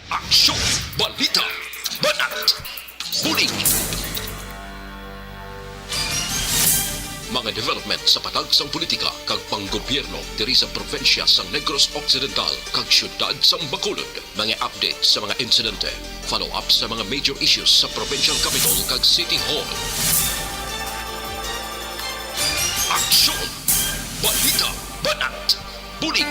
Aksyon, balita, banat, bulig. Mga development sa patagsang politika kag panggobyerno diri sa probinsya sa Negros Occidental kag syudad sa Bacolod. Mga update sa mga insidente, follow up sa mga major issues sa provincial capital kag City Hall. Aksyon, balita, banat, bulig.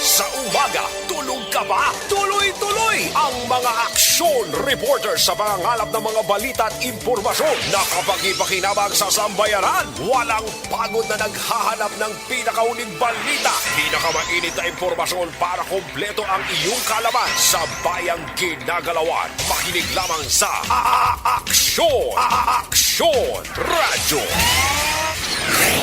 Sa umaga, tulog ka ba? Tuloy-tuloy ang mga aksyon reporter sa mga ngalap ng mga balita at impormasyon na kapag-ipakinabang sa sambayaran. Walang pagod na naghahanap ng pinakauling balita. Pinakamainit na impormasyon para kompleto ang iyong kalaman sa bayang kinagalawan. Makinig lamang sa Aksyon! Aksyon Radyo!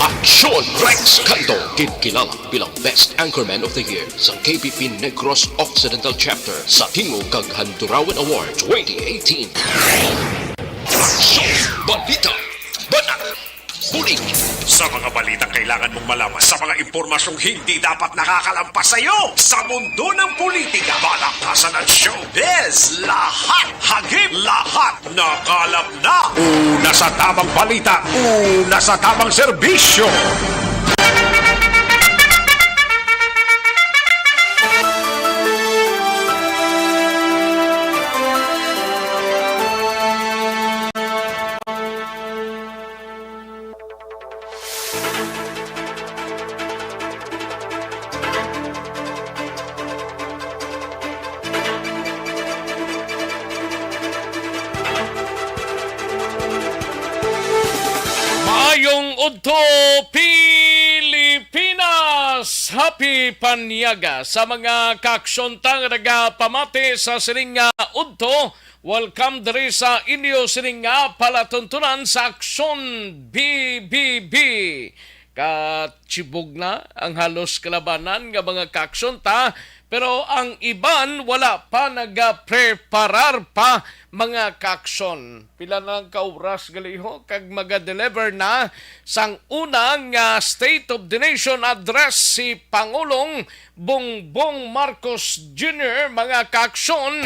Aksyon Rex Canto, kinilala bilang Best Anchorman of the Year sa KPP Negros Occidental Chapter sa Tingog kag Handurawan Award 2018. Aksyon, balita, banat, bulig. Sa mga balitang kailangan mong malaman, sa mga impormasyong hindi dapat nakakalampas sa iyo, sa mundo ng politika, balakasan at showbiz, lahat hagip, lahat nakalap na. Una sa tamang balita, una sa tamang serbisyo. Mayong udto Pilipinas! Happy Panyaga sa mga kaksontang nagapamati sa sininga udto. Welcome diri sa inyo sininga palatuntunan sa Aksyon BBB. Katsibog na ang halos kalabanan nga mga kaksunta, pero ang iban wala pa nagapreparar pa mga kakson. Pila na ang kauras galiho kag maga-deliver na sang unang State of the Nation address si Pangulong Bongbong Marcos Jr. mga kakson.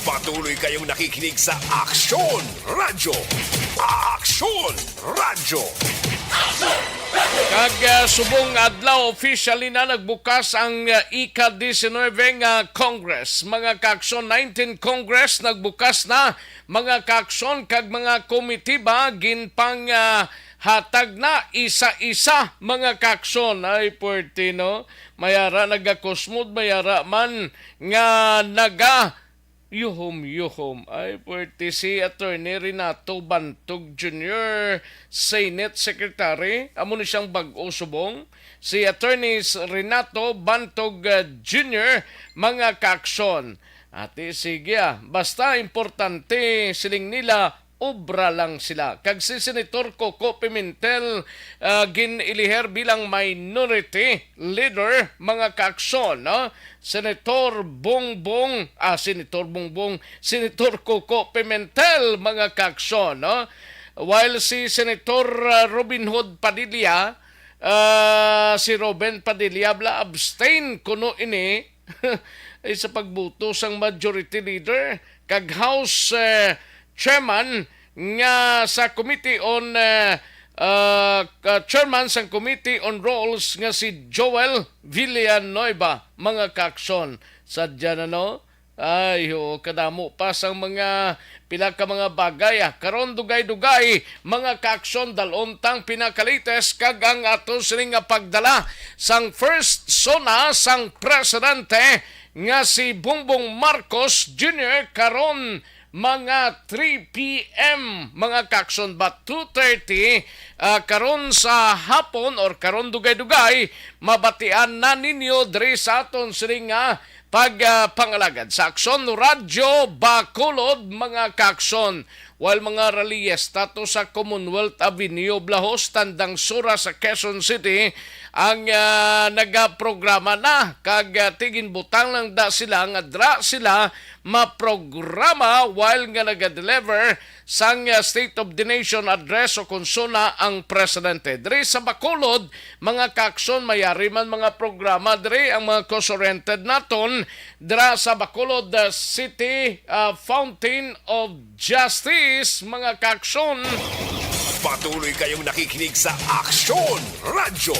Patuloy kayong nakikinig sa Aksyon Radyo. Aksyon Radyo. Kag subong adlaw officially na nagbukas ang ika-19 nga Congress. Mga kakson 19 Congress nagbukas na mga kakson kag mga komitiba ginpang hatag na isa-isa mga kakson. Ay puwerte no. Mayara nagakusmod, mayara man nga yuhom. Ay, puwerte si Attorney Renato Bantog Jr., Senate Secretary. Amo ni siyang bag-o subong. Si Attorney Renato Bantog Jr., mga kakson. Ate, sige basta importante siling nila, obra lang sila. Kag si Senator Coco Pimentel giniliher bilang minority leader mga kakson, no? Senator Coco Pimentel mga kakson, no? While si Senator Robin Hood Padilla, si Robin Padilla bla abstain kuno ini ay sa pagbuto sang majority leader kag House Chairman nga sa Committee on Chairman sa Committee on Rules nga si Joel Villanueva mga kakson. Sadya na no? Ay kadamo pa sang mga pila ka mga bagay karon dugay-dugay mga kakson dalontang pinakalites kag ang ato sining nga pagdala sang first sona sang presidente nga si Bongbong Marcos Jr. karon mga 3 p.m. mga kakson ba 2:30 karon sa hapon or karon dugay-dugay mabatian na ninyo diri sa aton sining pagpangalagad sa Aksyon Radyo Bacolod mga kakson. while mga rallyes tato sa Commonwealth Avenue, Blahos, Tandang Sura sa Quezon City ang nagaprograma na kag tigin butang lang da sila nga dra sila maprograma while nga naga-deliver sang State of the Nation address o konsona ang presidente. Diri sa Bacolod, mga kakson mayari man mga programa diri ang mga cause-oriented naton dira sa Bacolod City Fountain of Justice, mga kakson. Patuloy kayong nakikinig sa Aksyon Radyo.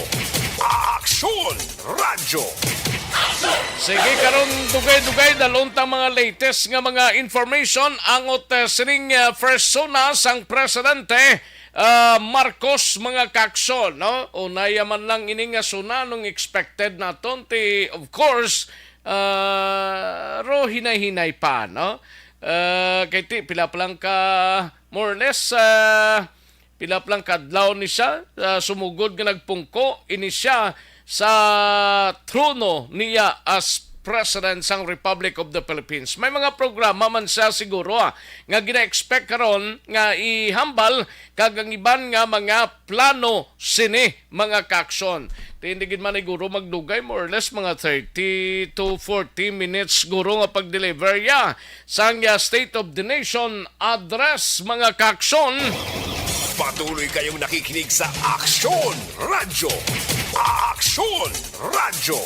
Aksyon Radyo. Sige karon dugay-dugay dalunta mga latest nga mga information angot sining persona sang presidente Marcos, mga kakson, no? Unaya man lang ini nga suna nung expected naton ti of course ro hinay-hinay pa, no? Kay ti pila pa lang ka more or less pila pa lang kadlaw ni siya sumugod nga nagpungko ini siya sa trono niya as President sang Republic of the Philippines. May mga programa man siya siguro nga gina-expect karon nga ihambal kag ang iban nga mga plano sini, mga kakson. Tindigid man siguro magdugay more or less mga 30 to 40 minutes siguro nga pag-deliver ya sang State of the Nation address, mga kakson. Patuloy kayong nakikinig sa Aksyon Radyo. Aksyon Radyo.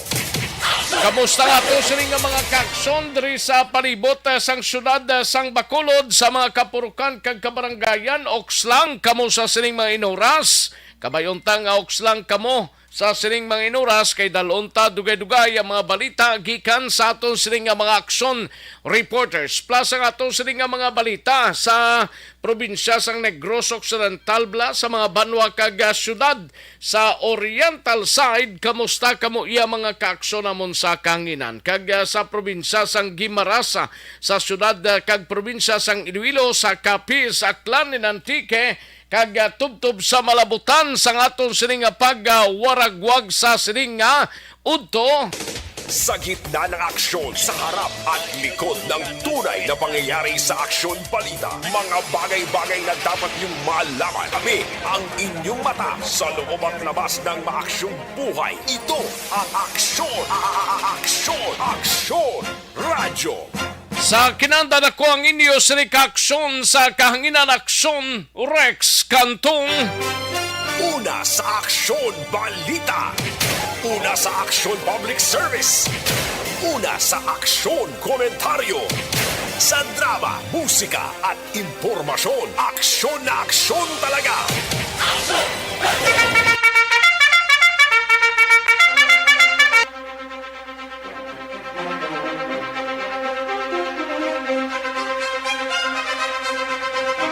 Kamusta nga to sining nga mga kakson diri sa palibot sang syudad sang Bacolod sa mga kapurukan kag kabarangayan? Okslang kamo sa sining mga inuras. Kabayonta nga okslang kamo sa sining mga inuras kay dalunta dugay-dugay ang mga balita gikan sa aton sining nga mga aksyon reporters. Plus ang aton sining nga mga balita sa probinsya sang Negros Occidental bla sa mga banwa kag syudad sa oriental side. Kamusta kamo iya mga kaaksyon namon sa kanginan kag sa probinsya sang Guimaras sa syudad kag probinsya sang Iloilo, sa Capiz, Aklan, Antique kag tubtob sa malabutan sang aton sining nga pagwaragwag sa sining nga udto. Sa gitna ng aksyon, sa harap at likod ng tunay na pangyayari sa Aksyon Balita, mga bagay-bagay na dapat niyong malaman. Kami ang inyong mata sa loob at labas ng maaksyong buhay. Ito ang Aksyon! Aksyon! Aksyon! Radyo! Sa kinanda na ko ang inyo sining kaaksyon sa kahanginan aksyon Rex Cantong. Una sa Aksyon Balita. Una sa Aksyon Public Service. Una sa Aksyon Komentaryo. Sa drama, musika at impormasyon. Aksyon na aksyon talaga.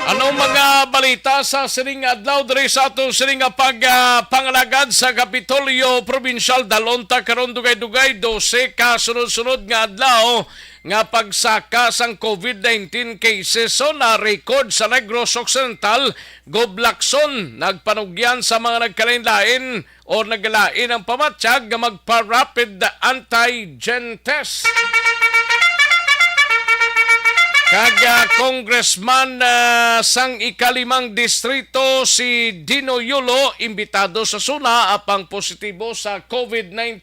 Anong mga balita sa sining adlaw diri sa ato sining pangalagad sa Kapitolyo Provincial? Dalonta karon dugay-dugay 12 ka sunod-sunod nga adlaw nga pagsaka sang COVID-19 cases so na record sa Negros Occidental. Goblakson nagpanugyan sa mga nagkalain-lain o naglain ang pamatsyag nga magpa-rapid antigen test. Kag Congressman sang ikalimang distrito si Dino Yulo imbitado sa suna apang positibo sa COVID-19.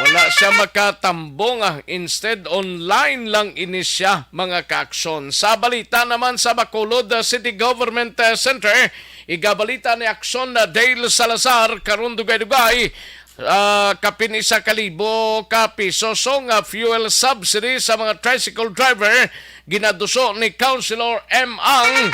Wala siya makatambong instead online lang ini siya, mga kaaksyon. Sa balita naman sa Bacolod City Government Center, igabalita ni Aksyon Dale Salazar karon dugay-dugay kapin 1,000 ka piso nga fuel subsidy sa mga tricycle driver ginaduso ni Councilor M. Ang.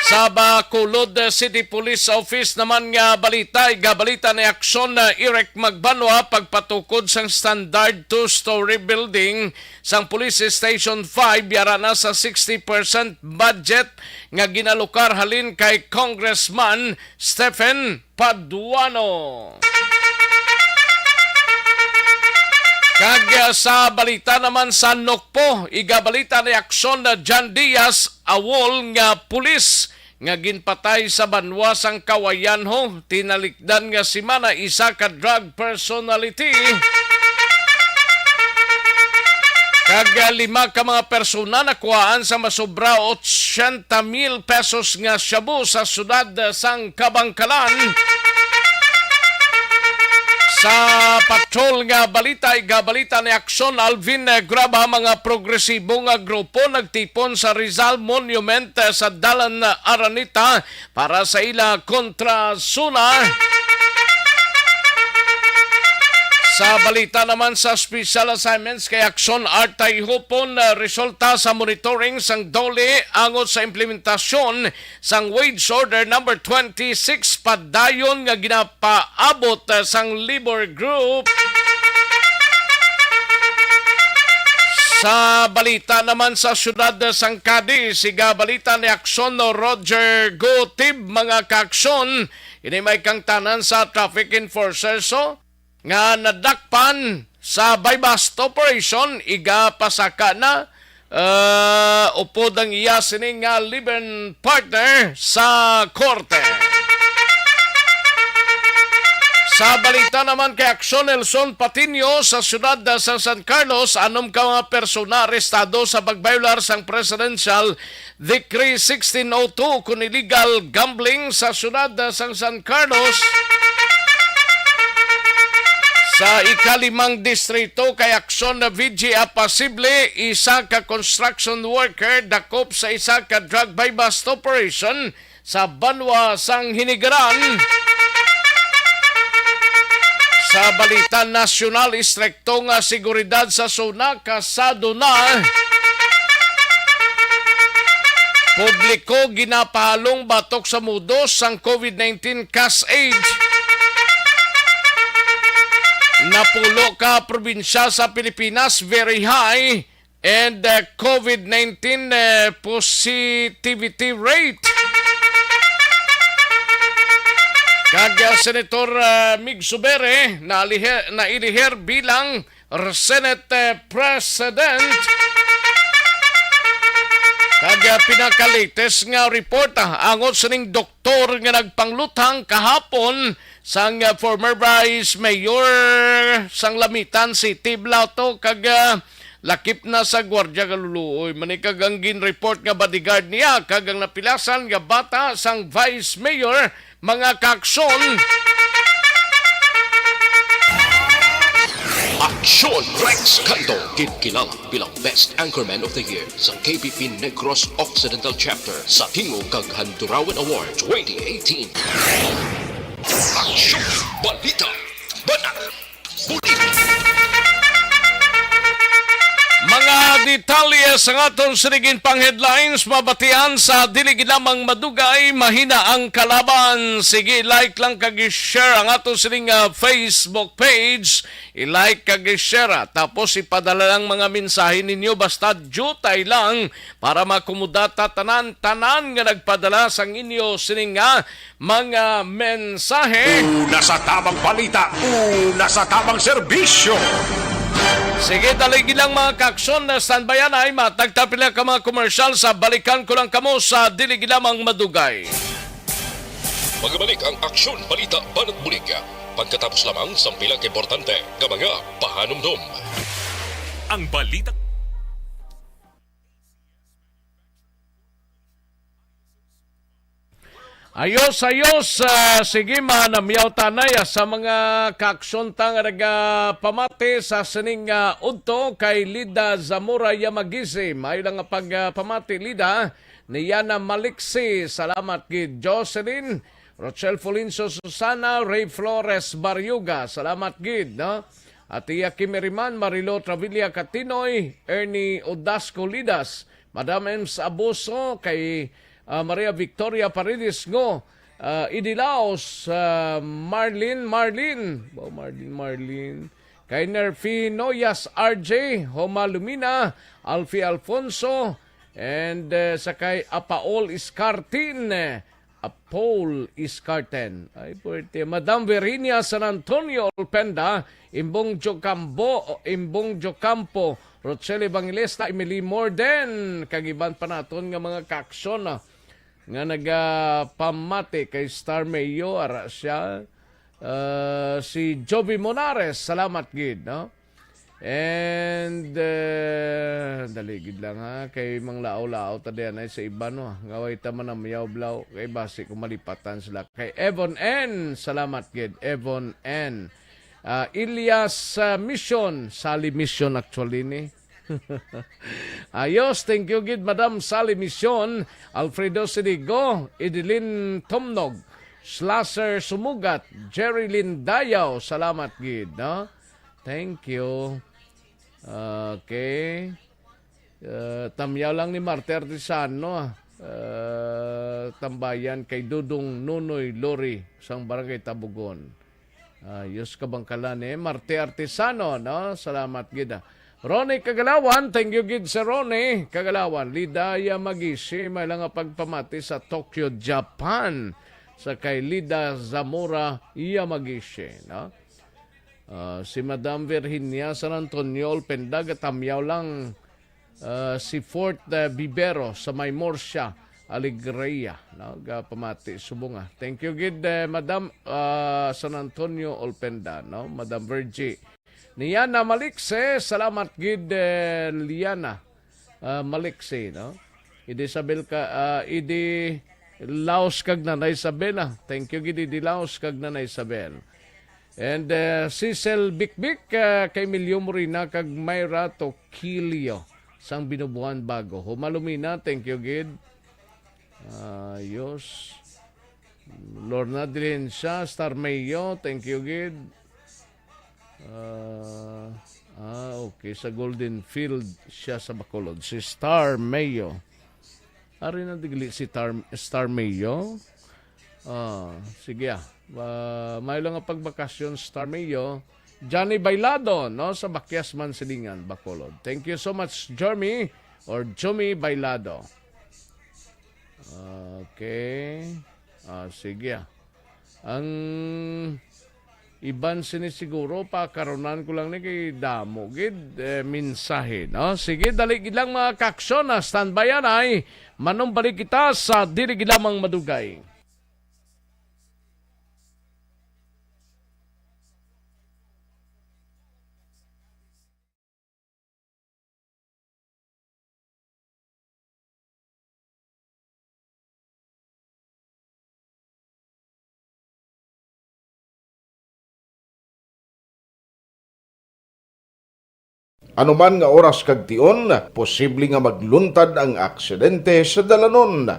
Sa Bacolod City Police Office naman nga balita, igabalita ni Aksyon na Eric Magbanwa pagpatukod sang standard 2-story building sang Police Station 5 yara na sa 60% budget nga ginalukar halin kay Congressman Stephen Paduano. Kag sa balita naman sa Nokpo, igabalita ni Aksyon na John Diaz awol nga pulis nga ginpatay sa banwa sang Kawayan ho, tinalikdan nga si Mana isa ka drug personality. Kag 5 ka mga persona nakuhaan sa masobra 80,000 pesos nga shabu sa syudad sang Kabangkalan. Sa patrol nga balita, igabalita ni Aksyon Alvin Graba, mga progresibo nga grupo nagtipon sa Rizal Monument sa Dalan Aranita para sa ila kontra Suna. Sa balita naman sa special assignments kay Aksyon Artay Hupon, resulta sa monitoring sang dole angot sa implementasyon sang wage order number 26 padayon nga ginapaabot sang labor group. Sa balita naman sa syudad sang Cadiz, siga balita ni Aksyon Roger Gotib, mga kaaksyon, ini may kang tanan sa traffic enforcers nga nadakpan sa bypass operation, iga pasaka na upod ang iya sining nga live-in partner sa korte. Sa balita naman kay Aksyon Nelson Patino sa syudad sa San Carlos, anom ka mga persona arestado sa pagbayular sang Presidential Decree 1602 kung illegal gambling sa syudad sa San Carlos. Sa ikalimang distrito kay Aksyon na VG Apasible, isa ka construction worker dakop sa isa ka drug buy-bust operation sa Banwa sang Hinigaran. Sa balita nasyonal, istrikto nga seguridad sa zona kasado na. Publiko ginapahalong batok sa mudos sang COVID-19 case age. Napulo ka probinsya sa Pilipinas very high and COVID-19 positivity rate. Kag Senator Mig Subere na ilihir bilang Senate President. Kag pinakalites nga report angot sining doktor nga nagpanglutang kahapon sang former Vice Mayor sang Lamitan City Blauto kag lakip na sa Gwardiya Galuluoy. Manikag ang gin-report nga bodyguard niya kag ang napilasan nga bata sang Vice Mayor, mga kaaksyon. Aksyon Rex Canto, kinilala bilang Best Anchorman of the Year sa KBP Negros Occidental Chapter sa Tingog kag Handurawan Awards 2018. Aksyon Balita Banat Bulit. Mga detalye sa aton sinigin pang headlines, mabatian sa dili ginamang madugay, mahina ang kalaban. Sige, like lang kag i-share ang aton sining Facebook page. I-like kag i-share. Tapos ipadala lang mga mensahe ninyo, basta jutay lang para makumudata tanan-tanan nga nagpadala sang inyo sining mga mensahe. Una sa tamang balita, una sa tamang serbisyo. Sige, daligi lang mga kaaksyon na standbayan ay matagtapila ka mga komersyal sa balikan ko lang kamo sa diligi lamang madugay. Magbalik ang Aksyon Balita Banat Bulig pagkatapos lamang sa pilang importante ng mga pahanumdum. Ang balita. Ayos, sige manamyaw tanay sa mga kaaksyon tang pamati sa sining udto kay Lida Zamora Yamagisi. May lang pagpamati Lida ni Yana Maliksi. Salamat kay Jocelyn, Rochelle Folinso Susana, Ray Flores Baryuga. Salamat gid, no? At iya Kimeriman, Marilo Travilla Catinoy, Ernie Odasco Lidas, Madam Ems Abuso, kay Maria Victoria Paredes Ngo, Idilaos, Marlene, kay Nerfi Noyas RJ, Homa Lumina, Alfie Alfonso, and sa kay Apaol Iscartin, Paul Iscarten. Ay, puwerte. Madam Verinia San Antonio Olpenda, Imbong Jocampo, Rochelle Evangelista, Emily Morden, kagiban pa naton nga mga kaaksyon nga nagapamati kay Star Mayo, ara siya, si Joby Monares, salamat gid, no? And daligid lang ha kay mang lao-lao ta diyan ay sa iba no. Ngaway ta man ang blaw kay basi kung malipatan sila. Kay Evon N, salamat gid Evon N. Ilyas Mission, Sally Mission actually ni. Ayos, thank you gid Madam Sally Mission, Alfredo Sidigo, Idilin Tomnog, Slasser Sumugat, Jerry Lynn Dayaw, salamat gid no. Thank you. Okay. Tamyaw lang ni Marte Artisano. Tambayan kay Dudong Nunoy Lori sang barangay Tabugon. Yus ka bangkalan Marte Artisano, no? Salamat gid. Ronnie Kagalawan, thank you gid sa Ronnie Kagalawan. Lidaya Magisi, may lang pagpamati sa Tokyo, Japan. Sa kay Lida Zamora Yamagishi, no? Si Madam Virginia San Antonio Pendag at tamyaw lang si Fort Bibero sa Maymorsia Alegria, no? Pamati subunga. Thank you gid Madam San Antonio Olpenda, no? Madam Virgie Niana Malikse, salamat gid Liana Malikse, no? Idi Isabel ka idi Laos kag Nanay Isabela. Thank you gid idi Laos kag Nanay Isabel. And Cecil Bikbik, kay Milyo Morina, kag Mayra Tokilio, sang Binubuan Bago. Humalumina, thank you, gid. Ayos. Lorna Dilensia, Star Mayo, thank you, gid. Okay, sa Golden Field siya sa Bacolod. Si Star Mayo. Ari na digli si Star Mayo. Sige may lang nga pagbakasyon Star Mayo. Johnny Bailado, no, sa Bakyasman Silingan, Bacolod. Thank you so much, Jeremy or Jomi Bailado. Okay. Sige. Ang iban sinisiguro pa karonan ko lang ni kay damo gid mensahe, no. Sige, dali gid lang mga kaksyon na standby ay manong balik kita sa diri gid lamang madugay. Anuman nga oras kag tion, posible nga magluntad ang aksidente sa dalanon.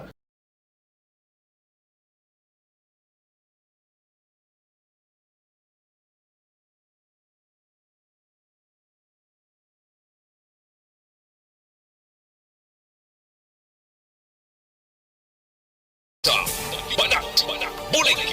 Banat, Bulig.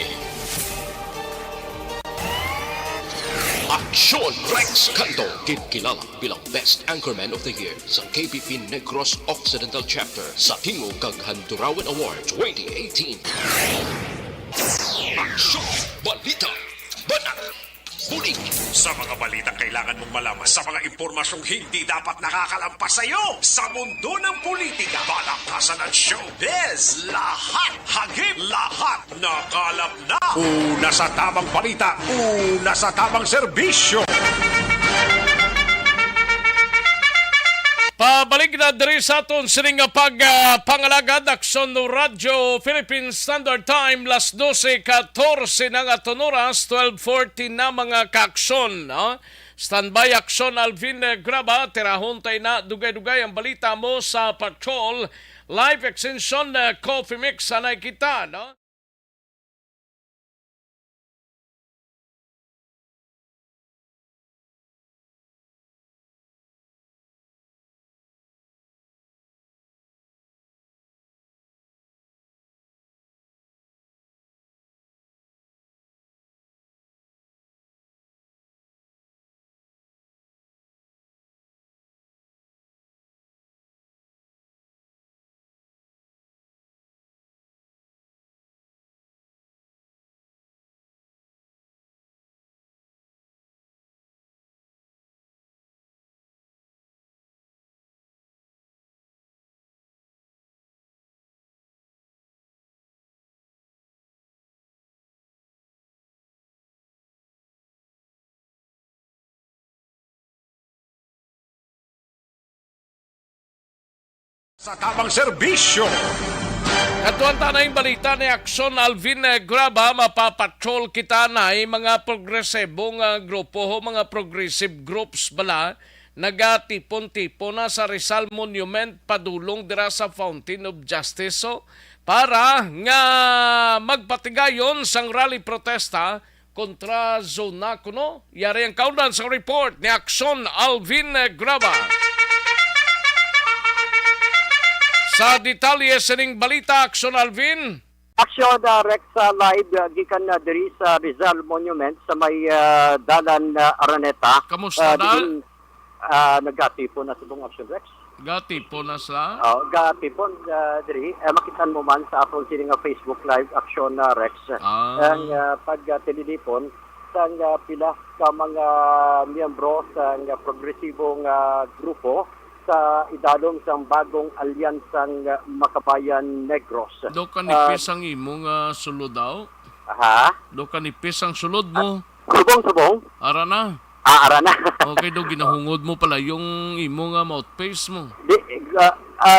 Aksyon Rex Canto, kilala bilang Best Anchorman of the Year sa KBP Negros Occidental Chapter sa Tingog kag Handurawan Award 2018. Aksyon Balita Banat Bulig. Sa mga balitang kailangan mong malaman, sa mga impormasyong hindi dapat nakakalampas sa iyo, sa mundo ng politika, balakasan at showbiz, lahat, hagip, lahat, nakalap na. Una sa tamang balita, una sa tamang serbisyo. Pabalik na diri sa aton sining pangalagad aksyon no Radyo Philippine Standard Time las 12:14 ng aton oras 12:40 na mga kaaksyon, no? Standby aksyon Alvin Graba, tirahon tayo na dugay-dugay ang balita mo sa patrol live extension coffee mix sanay kita, no? Sa tamang serbisyo. Katuan tanay balita ni Action Alvin Graba, mapapatrol kita na mga progresibong grupo ho, mga progressive groups bala, nagatipon-tipon na sa Rizal Monument padulong dira sa Fountain of Justice so, para nga magpatigayon sang rally protesta kontra zona kuno. Yari ang kaundan sa report ni Action Alvin Graba. Sa detalye sining balita, Action Alvin. Action Rex live gikan na diri sa Rizal Monument sa may dalan Araneta. Kamusta na? Nagatipon na subong Action Rex. Gatipon na sa? Gatipon diri. Makitan mo man sa atong sining Facebook live Action Rex. Ang pagtililipon sang pila ka mga miyembro sa progresibong grupo sa idalong sang bagong alyansang Makabayan Negros. Do ka nipis ang imong sulod daw? Do ka nipis ang sulod mo? Subong. Ara na. Ara na. Okay, do ginahungod mo pala yung imong mouthpiece mo.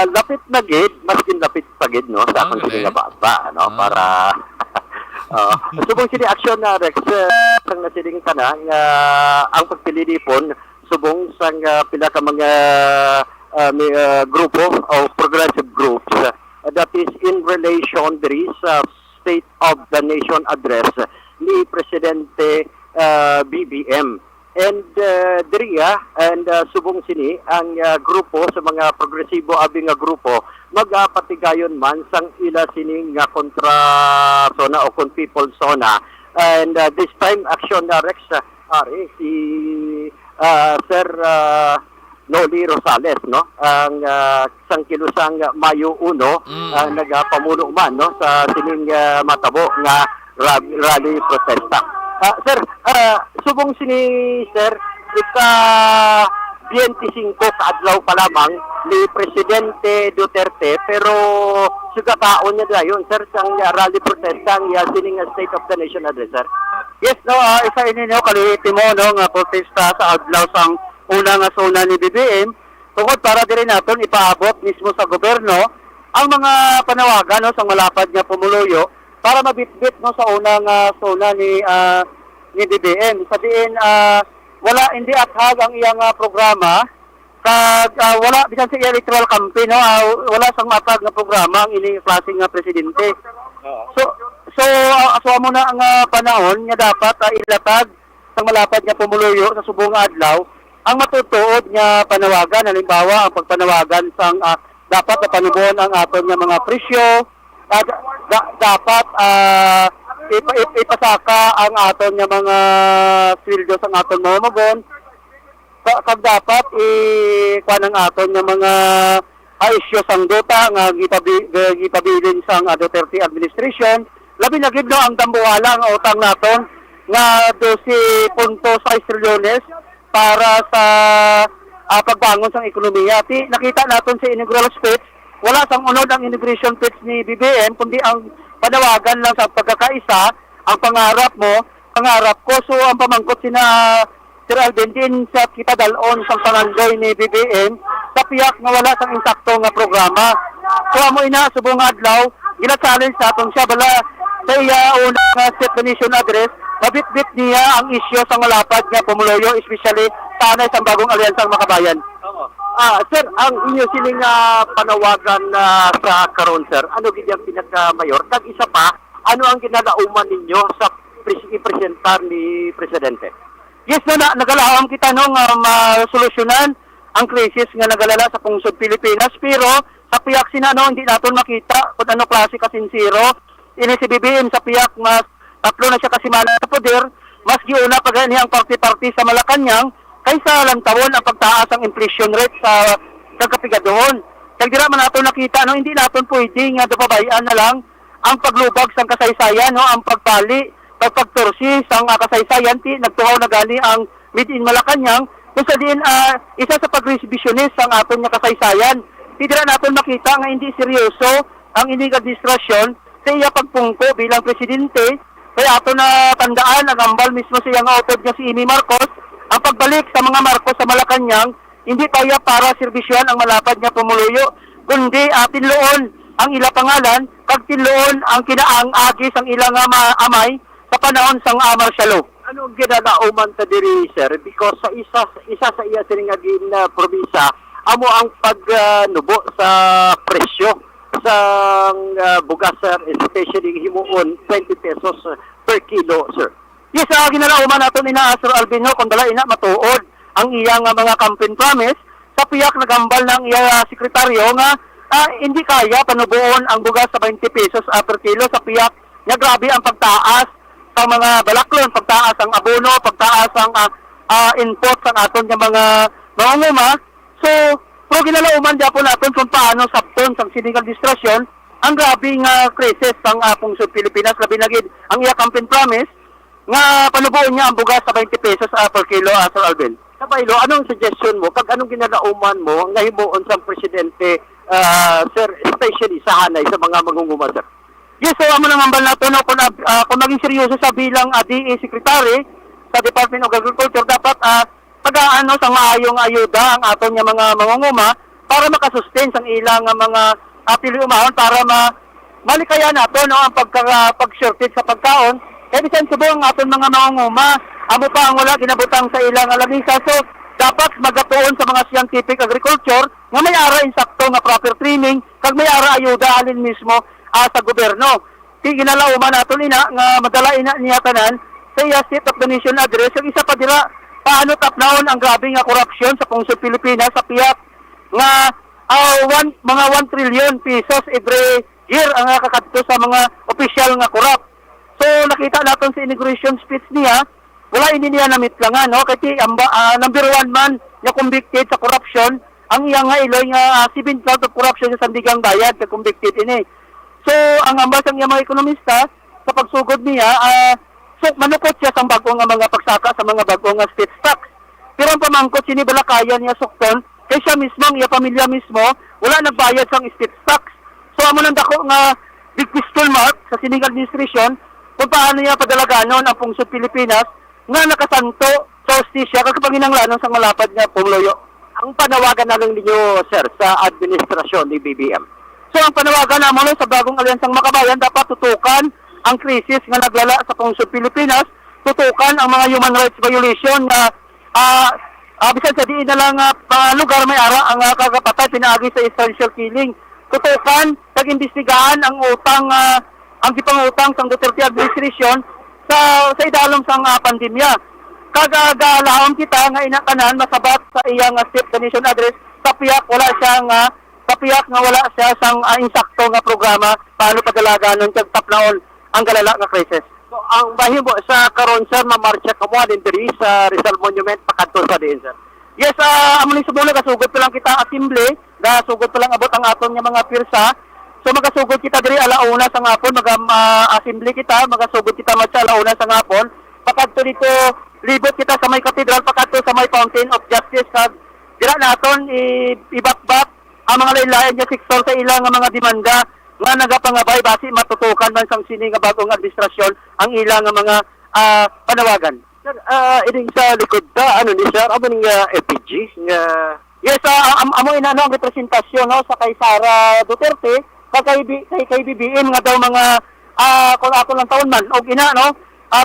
Lapit na gid, maskin lapit pa gid no sa akong Okay. baba no para subong sini Action Rex sang nasiling kana nga ang pagpililipon subong sang pila ka mga grupo o progressive groups that is in relation diri sa State of the Nation address ni Presidente BBM. And diriya and subong sini ang grupo sa mga progresibo abing nga grupo magpatigayon man sang ila sini nga kontra zona o kon people zona. And this time Action Rex si Sir Noli Rosales no ang sang kilusang Mayo 1 nagapamuno man no sa sining matabo nga rally protesta. Sir, subong sini sir ika 25 kaadlaw pa lamang ni Presidente Duterte pero sugataon niya dayon sir sang rally protesta ang sining State of the Nation address sir. Yes, no, isa ini no kalihiti mo no nga protesta sa adlaw sang una nga zona ni BBM tungod para diri naton ipaabot mismo sa gobyerno ang mga panawagan no sang malapad nga pumuluyo para mabitbit no sa unang zona ni BBM. Sa diin wala hindi athag ang iyang programa kag wala bisan sa electoral campaign no wala sang matag nga programa ang ini klase nga presidente. So amo na ang panahon nga dapat ilatag sa malapad nga pumuluyo sa subong adlaw ang matutuod nga panawagan halimbawa ang pagpanawagan sang dapat na panubuon ang aton nga mga presyo dapat ipasaka ang aton nga mga sweldo sang aton mamamagon kag dapat ikuan ang aton nga mga isyu sang dota nga gipabilin sang Duterte administration. Labi na gid no ang dambuhala ang utang naton nga 12.6 trilyones para sa pagbangon sang ekonomiya. Nakita naton sa inaugural speech, wala sang unod ang inauguration speech ni BBM kundi ang panawagan lang sa pagkakaisa, ang pangarap ko. So ang pamangkot sina Sir Alvin din sa kipadalon sang pangandoy ni BBM sa piyak nga wala sang insakto nga programa. So amo ina subong adlaw gina-challenge naton siya bala sa iya unang State of the Nation address, mabitbit niya ang isyu sa malapad nga pumuluyo, especially sa anay sa bagong alyansang Makabayan. Sir, ang inyo sining panawagan sa karon sir, ano gid ang pinaka-mayor? Kag isa pa, ano ang ginalauman ninyo sa i-presentar ni Presidente? Yes, nagalaham kita nung masolusyonan ang krisis nga nagalala sa pungsod Pilipinas, pero sa piyak sinano hindi naton makita kung ano klase kasinsiro. Ini si BBM sa piyak mas tatlo na siya kasimana sa poder, mas giuna pa gani ang party-party sa Malacanang kaysa lang tawon ang pagtaas ang inflation rate sa kapigadohon. Kag dira man nato nakita no hindi naton pwede nga dapabayan na lang ang paglubag sang kasaysayan no ang pagpali pagpagtursi sang kasaysayan ti nagtuhaw na gani ang made in Malacanang kung sa diin isa sa pagresibisyonis sang aton nga kasaysayan. Di dira naton makita nga hindi seryoso ang ining administrasyon sa iya pagpungko bilang presidente. Kaya ato na tandaan ang ambal mismo sa iyang utod nga si Amy Marcos ang pagbalik sa mga Marcos sa Malacanang hindi kaya para serbisyon ang malapad nga pumuluyo kundi tinloon ang ila pangalan kag tinloon ang kinaang agis ang ilang amay sa panahon sang martial law. Ano ginalauman ta diri sir because sa isa sa iya siningagin na probinsya amo ang pagnubo sa presyo sa bugas sir, especially himuon 20 pesos per kilo sir. Yes, ginalauman naton ina Sir Albino kung dala ina matuod ang iyang mga campaign promise sa piyak nagambal ng iya sekretaryo nga hindi kaya panubuon ang bugas sa 20 pesos per kilo sa piyak nga grabe ang pagtaas sa mga balaklon, pagtaas ang abono, pagtaas ang input sa aton nga mga mangunguma. So, pero ginalauman dyan po natin kung paano sabton sa sinigang distrasyon ang grabing krisis ng Pungsod Pilipinas, labi nagid ang iya campaign promise nga panubuon niya ang bugas sa 20 pesos per kilo, Sir Alvin. Kabaylo, anong suggestion mo kag anong ginalauman mo nga himuon sa presidente sir, especially sa hanay sa mga mangunguma sir? Yes, so amo nang ambal nato no kung maging seryoso sa bilang DA Secretary sa Department of Agriculture dapat pag-aano sa maayong ayuda ang aton nga mga mangunguma para makasustain sang ilang mga piliumahon para malikaya nato no ang pag-shortage sa pagkaon. Kaya bisan subo ang aton mga mangunguma amo pa ang wala ginabutang sa ilang lamisa. So dapat magatuon sa mga scientific agriculture nga may ara insakto nga proper training kag may ara ayuda alin mismo sa gobyerno. Ginalauman nato ina nga madala ina niya tanan sa iya State of the Nation address. Yung isa pa dira paano tapnaon ang grabe nga korupsyon sa Pungsod Pilipinas sa piyak nga mga 1 trillion pesos every year ang kakadto sa mga opisyal nga korap. So nakita naton sa inauguration speech niya wala ini niya namitlangan no kasi number 1 man nga convicted sa corruption ang iya nga iloy nga 7 count of corruption sa Sandigang Bayad ka convicted ini. So, ang ambas ang mga ekonomista, sa pagsugod niya, so, manukot siya sa bagong mga pagsaka sa mga bagong state stocks. Pero ang pamangkot, sinibalakayan niya sukton, kaya siya mismo, ang iya pamilya mismo, wala nagbayad sa state stocks. So, amo nang dako nga big question mark sa sining administration, kung paano niya padalaganon ang Pungsod Pilipinas, nga nakasanto sa hostisya, kagpaginanglanon sa malapad nga pumloyo. Ang panawagan na lang ninyo sir sa administrasyon ni BBM. So ang panawagan naman sa bagong alyansang makabayan dapat tutukan ang krisis nga naglala sa Pungsod Pilipinas, tutukan ang mga human rights violation na bisan sa diin na lang lugar may ara ang kagapatay pinaagi sa essential killing. Tutukan, tag-imbestigahan ang utang ang gipangutang sa Duterte administration sa idalom sang pandemya. Kagagalaon kita nga inakanan masabat sa iyang State of the Nation address sa piyak wala siyang papiyak nga wala siya sang insakto nga programa paano padalaganon kag taplaon ang galala nga krisis. So ang bahimo sa karon sir mamarcha kamo din diri sa Rizal Monument pakadto sa diin sir. Yes, amo ni subulo kasugod pa lang kita assembly, sugod pa lang abot ang aton nga mga pirsa. So magasugod kita diri alauna sa ngapon, assembly kita, magasugod kita matsa alauna sa ngapon. Pakadto dito libot kita sa may cathedral, pakadto sa may Fountain of Justice kag dira naton ibakbak ang mga laylayan nga sektor sa ilang mga demanda nga nagapangabay basi matutukan man sang sini nga bagong administrasyon ang ilang mga panawagan. Sir, ining sa likod ta ano ni sir amo ning FPG nga yes, amo ina ang representasyon no sa kay Sara Duterte kay BBM nga daw mga kung ato lang taon man og ina no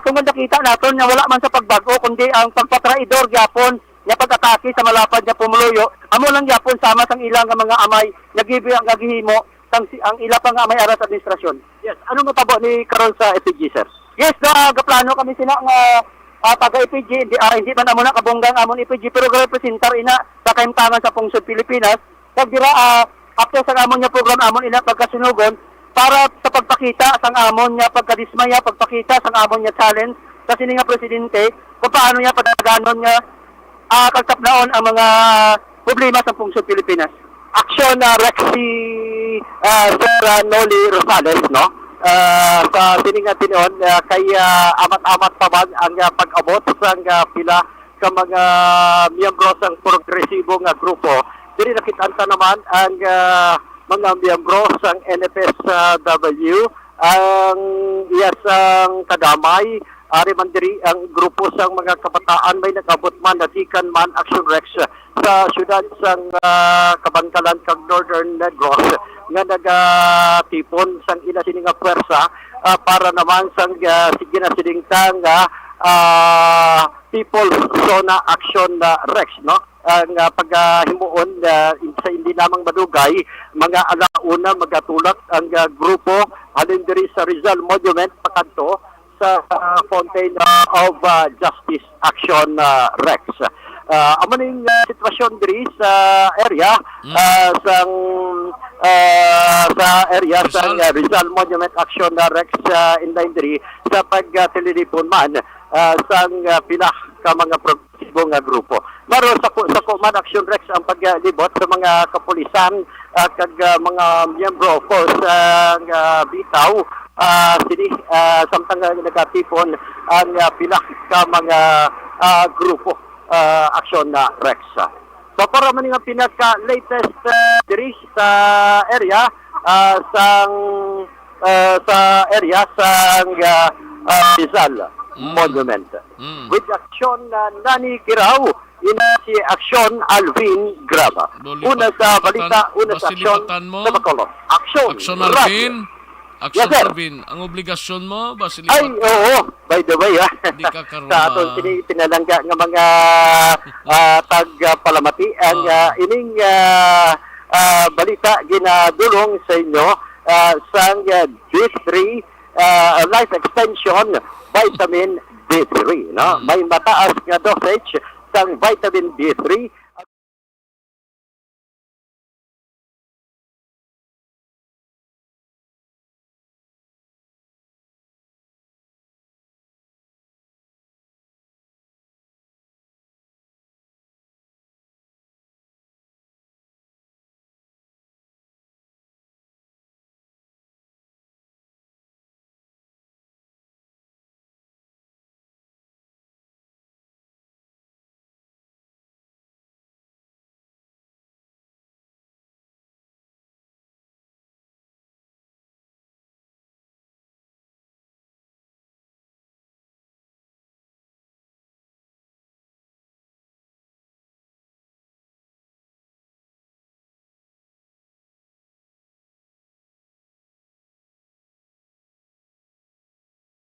tungod nakita naton nga wala man sa pagbago kundi ang pagpatraidor gyapon nga pag-atake sa malapad nga pumuluyo, amo lang yapon sama sang ilang nga mga amay nagihimo sang ang ila pa nga amay aras administrasyon. Yes, ano matabo ni karon sa FPG sir? Yes, gaplano kami sila nga taga FPG, hindi man amo na kabunggang amon FPG pero representar ina sa kaimtangan sa Pungsod Pilipinas. Kag dira after sa amon nga program amon ina pagkasunugon para sa pagpakita sang amon nga pagkadismaya, pagpakita sang amon nga challenge sa sini nga presidente kung paano niya padaganon nga kagtapnaon ang mga problema sa Pungsod Pilipinas. Aksyon na Rexy Sir Noli Rosales, no? Sa sininga tinon, kay amat-amat pa man ang pag-abot sa pila ka mga miyembro sa progresibo nga grupo. Diri nakitanta naman ang mga miyembro sa NFSW, ang iyasang kadamay, Ari man diri ang grupo sang mga kabataan may nagabot man natikan man Action Rex sa syudad sang Kabankalan kag Northern Negros nga nagatipon sang ila sini nga pwersa para naman sang sige na siningtang People's Zona Action Rex, no? Ang paghimuon sa hindi lamang madugay, mga alauna magatulak ang grupo halin diri sa Rizal Monument pakanto sa Fountain of Justice Action Rex. Amo ning sitwasyon diri sa area sa area sa Rizal Monument Action Rex inline diri sa pagtililipon man sang pila ka mga progresibo nga grupo. Pero sa man Action Rex ang paglibot sa mga kapulisan kag mga miyembro of course bitaw sini samtang nagatipon ang pila ka mga grupo Action Rex. So para man nga pinaka latest diri sa area sa area sang Rizal Monument. With action Nani Kirao in si Action Alvin Graba. Una sa balita, una sa aksyon sa Bacolod. Action Alvin. Action Yes, sir. Alvin. Ang obligasyon mo, Ay, Basilipatan. oo. By the way, Di ka karoon sa aton pinalangga nga mga tag-palamati ang ining balita ginadulong sa inyo sang D3 Life Extension Vitamin D3. No? May mataas nga dosage sang vitamin D3.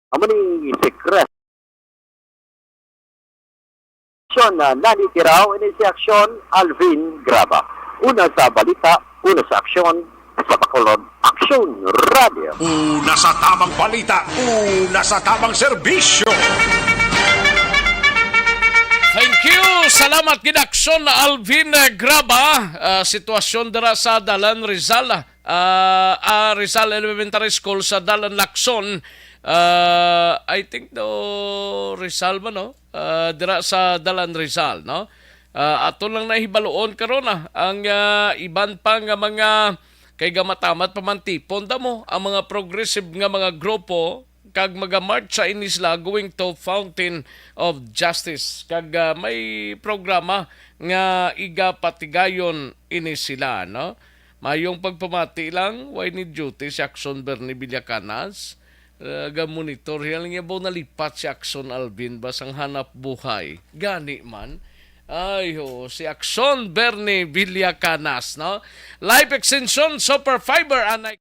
Amo ni secret na Nani Kirao ini si Action Alvin Graba. Una sa balita, una sa aksyon sa Bacolod Action Radio. Una sa tamang balita, una sa tamang serbisyo. Thank you! Salamat Action Alvin Graba. Sitwasyon dira sa Dalan Rizal. Rizal Elementary School sa Dalan Lacson. I think Rizal ba, no? Dira sa Dalan Rizal, no? Ato lang nahibaloon karon ang iban pa nga mga kay gamatamat pamantipon mo ang mga progressive nga mga grupo kag mga-march sa inisla going to Fountain of Justice kag may programa nga igapatigayon ini sila, no? Mayong pagpamati lang why ni duty si Action Bernie Villacanas. Monitor yan nga ba nalipat si Action Alvin basang hanap buhay gani man si Action Bernie Villacanas, no? Life Extension Super Fiber anay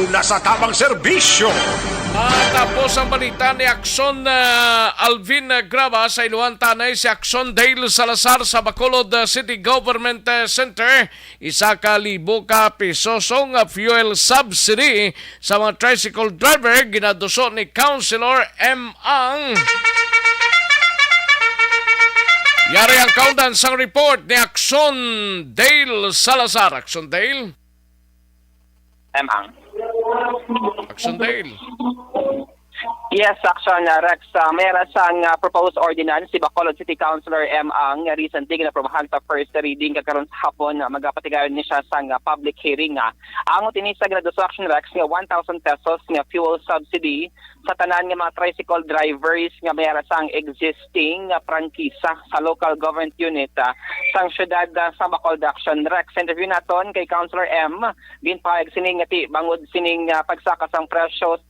Una sa tamang serbisyo. Tapos ang balita ni Akson Alvin Graba sa Iluan Tanay si Akson Dale Salazar sa Bacolod City Government Center. Isa ka libo ka pisosong fuel subsidy sa mga tricycle driver ginaduso ni Councilor M. Ang. Yari ang kaundan sang report ni Akson Dale Salazar. Akson Dale? Ang. Akson Dale. Yes, Action Rex. Mayroon sang proposed ordinance si Bacolod City Councilor M. Ang recently ginaprobahan sa first reading kakaroon sa hapon magapatigayon ni siya sang public hearing. Ang utinisa ginaduso Action Rex nga 1,000 pesos nga fuel subsidy sa tanan nga mga tricycle drivers nga mayroon sang existing prangkisa sa local government unit sang syudad sa Bacolod. Action Rex. Interview naton kay Councilor M. Ginpahayag sining ngati bangod sining pagsaka sang presyo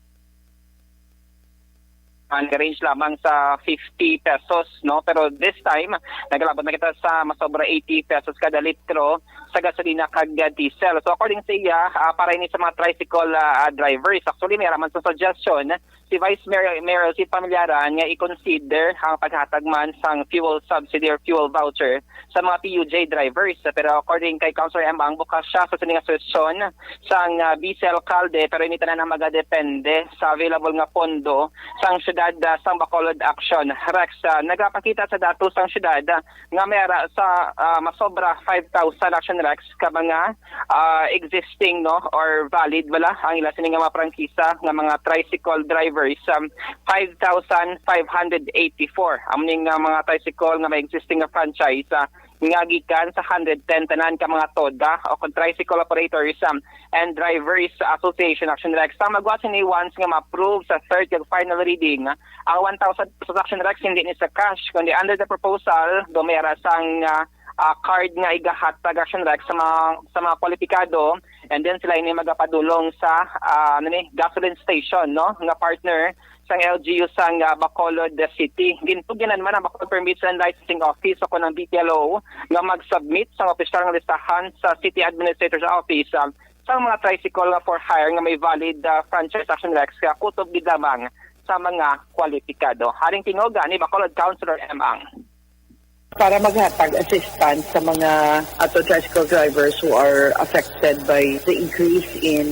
range lamang sa 50 pesos, no? Pero this time, naglabot na kita sa masobra 80 pesos kada litro sa gasolina kag diesel. So according sa iya, para ini sa mga tricycle drivers, actually may raman sa suggestion si Vice Mayor si Pamilyaran nga i-consider ang paghatag man sang fuel subsidy or fuel voucher sa mga PUJ drivers. Pero according kay Councilor M. Ang bukas siya sa sining asosasyon sang vice alcalde pero ini tanan ang magadepende sa available nga pondo sang syudad sang Bacolod. Action Rex. Nagapakita sa datos sang syudad nga mayara sa masobra 5,000 Action Rex ka mga existing no or valid wala ang ila sining nga mga prangkisa nga mga tricycle drivers 5,584 amning mga tricycle nga may existing nga franchise nga gikan sa 110 tanan ka mga toda o tricycle operators and drivers association. Action Rex sa magwasin ni once nga ma-approve sa third and final reading ang 1,000 pesos Action Rex hindi ni sa cash kundi under the proposal dumera sang card nga igahatag Action Rex sa mga kwalipikado and then sila ini magapadulong sa gasoline station no nga partner sang LGU sang Bacolod City. Gintuginan man ang Bacolod Permits and Licensing Office ako ng BPLO nga mag-submit sa opisyal nga listahan sa City Administrator's Office sa mga tricycle for hire nga may valid franchise Action Rex nga kutob gid lamang sa mga kwalipikado. Haring tingoga ni Bacolod Councilor M. Ang. Para maghatag assistance sa mga auto tricycle drivers who are affected by the increase in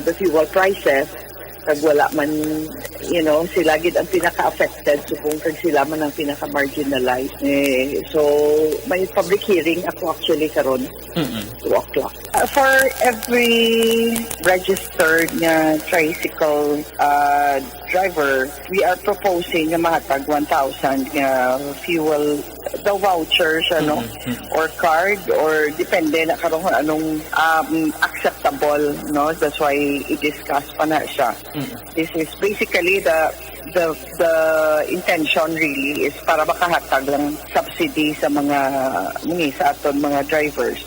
the fuel prices. Kag wala man, sila gid ang pinaka-affected. So kung sila man ang pinaka-marginalized. So may public hearing ako actually karon 2 o'clock. For every registered na tricycle driver, we are proposing na mahatag 1,000 fuel the vouchers or card or depende na karon kung anong acceptable, no? That's why i-discuss pa na siya. This is basically the intention really is para makahatag lang subsidy sa sa aton mga drivers.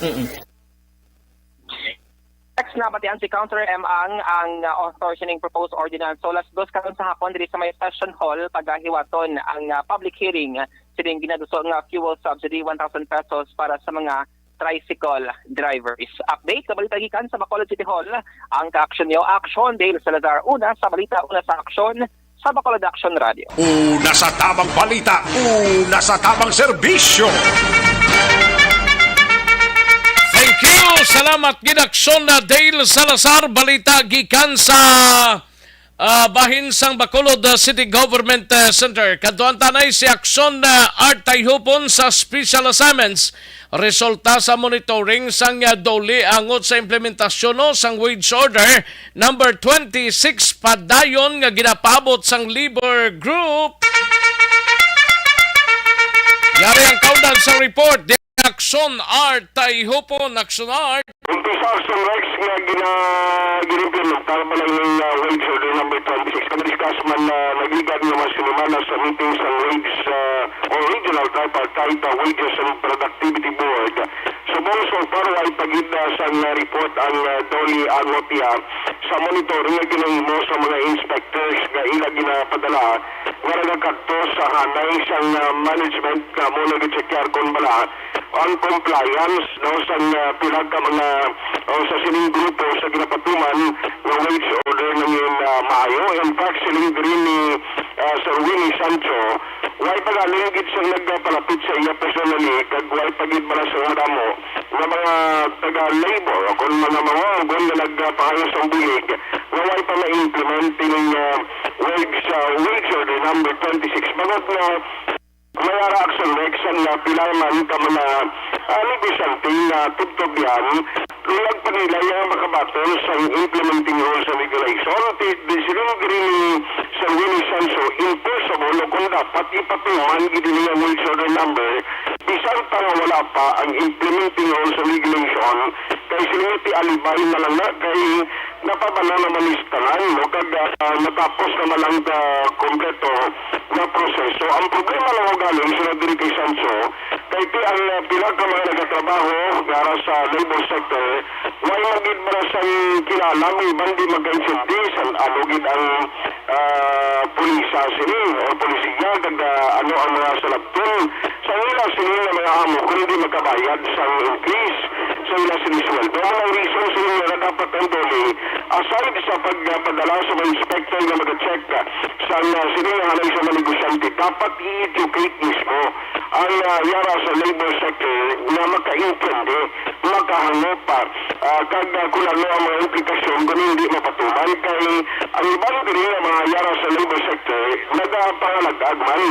Next na batian si Councilor M. ang author sining proposed ordinance. So last dos karon sa hapon diri sa may session hall pagahiwaton ang public hearing sining ginaduso nga fuel subsidy 1,000 pesos para sa mga tricycle drivers. Update sa balita gikan sa Bacolod City Hall. Ang ka-action niyo, Action Dale Salazar. Una sa balita, una sa action sa Bacolod Action Radio. Una sa tamang balita, una sa tamang serbisyo. Thank you! Salamat gid-aksyon na Dale Salazar. Balita gikan sa bahin sang Bacolod City Government Center. Kaduan tanay si Aksyon Art Tayhupon sa Special Assignments. Resulta sa monitoring sang doli angot sa implementasyon sang wage order number 26 padayon nga ginapabot sang labor group. Yari ang kaundan sa report. Action Art Tayhupon, Action Art. Ito sa Action Rex nga ginimplement para pa lang yung wage order number 26. Kami-discuss man nagligad naman sinimana sa meeting sa wage or regional tripartite wages and productivity board. So bonus or para ay pagida sa report ang Dolly Anotia sa monitoring nga ginahimo sa mga inspectors nga ila ginapadala nga nagakadto sa hanay sang management nga mo nag-checkar kung bala ang compliance no sa pila ka mga sa sining grupo sa ginapatuman nga wage order ng maayo. In fact, siling rin ni Sir Winnie Sancho way pagalinggit siyang nagpalapit sa iya personally kag way pagid bala sa madamo nga mga taga-labor o kung mga na nagpahayos ang bulig nga way pa ma-implementing wage order number 26 bagod na mayara action next ang pilaman ka mga negosyante na tugtog yan luyag pa nila yung makabaton sa implementing rules and regulation. Silang green sa Winnie Sanso impossible o kung dapat ipatuman gini niya wage order number isang tanga wala pa ang implementing rules and regulation kay silang alibay na lang na kay napabala naman istanan no kag natapos naman lang kompleto na proseso. Ang problema lang ang galing sila diri kay Sancho kay ti ang pila ka mga nagatrabaho para sa labor sector way magid para sa kilala may bandi mag-insulti sa alugid ang pulisa sini o polisiya kag ano ang mga salabton sa ila sini na mga amo kung hindi makabayad sa increase sa ila sinisweldo. Ang reason sila na dapat ang doli aside sa pagpadala sa mga inspector na mag-check sa sini na halay sa mga negosyante dapat i-educate mismo ang yara sa labor sector na makaintindi makahango pa kag kung ano ang mga implikasyon kung hindi mapatuman kay ang ibang diri ang mga yara sa labor sector nagapangalagagman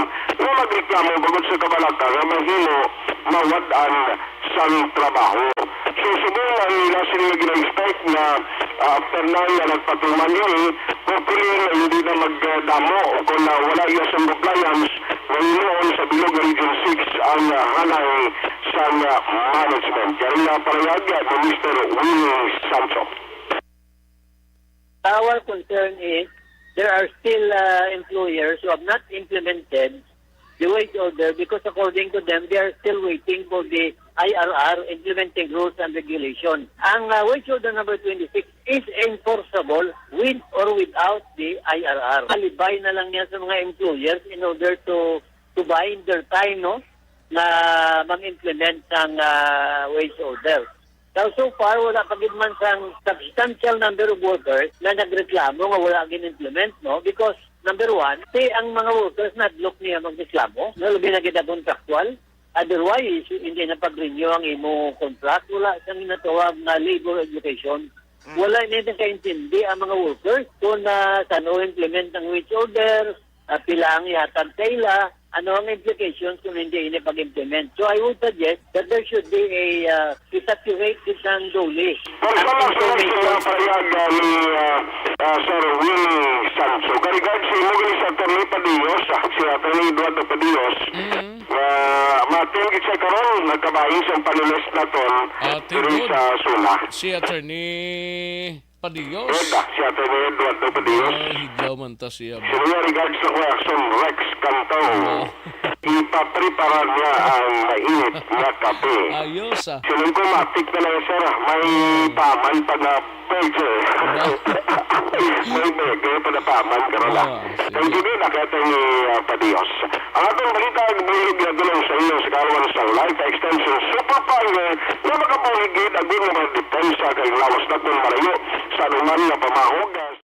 na magreklamo bagod sa kabalaka nga mahimo mawadaan sa trabaho. So subukan nila sila gina-expect na after na nagpatuman yun hopefully na hindi na magdamo o kung wala iya sa compliance ngayon sa Bilog Region 6 ang hanay sa management. Kaya na parayag ni Mr. Winnie Sancho. Our concern is there are still employers who have not implemented the wage order because according to them, they are still waiting for the IRR implementing rules and regulations. Ang wage order number 26 is enforceable with or without the IRR. Alibay na lang yan sa mga employers in order to buy their time no, na mag-implement ng wage order. So far, wala pa gid man sang substantial number of workers na nagreklamo nga wala gin-implement, no? Because, number one, ang mga workers na-block niya magreklamo, no? Labi na kita contractual. Otherwise, hindi na pag-renew ang imo contract. Wala siyang ginatawag na labor education. Wala na kaintindi ang mga workers kung saan implement ang wage order, pila ang ihatag kaila, ano ang implications kung hindi ini pag-implement. So I would suggest that there should be a saturate ng dole. Salamat sa payag ni Sir Winnie Sancho. Karigad si Mugli sa Atty. Padillos, si Atty. Eduardo Padillos, matingit sa karon nagkabahin sa panilis naton diri sa Sula. Si Atty. Padillos. Si Atty. Eduardo Padillos. Higlaw man ta siya. Sila regards sa reaction Rex Canto. Ipaprepara niya ang mainit na kape. Ayos ah. Silang kumatik na lang sir, may paman pa na pager. May pager pa na paman ka na lang. Thank you din, nakita ni Padillos. Ang atong balita ang bulig na dulong sa inyo sa karuan sa Life Extension Superpower na makabuligid ang mga depensa kay lawas na kung marayo sa anuman na pamahugas.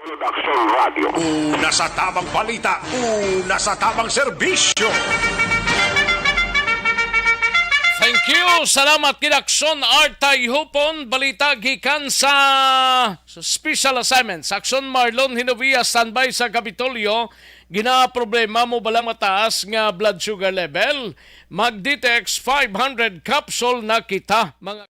Production Radio. Una sa tamang balita, una sa tamang serbisyo. Thank you. Salamat kinakson Artay Hupon. Balita gikan sa special assignments. Action Marlon Hinovia standby sa Kapitolyo. Gina problema mo balang mataas nga blood sugar level. Mag-detect 500 capsule na kita. Mga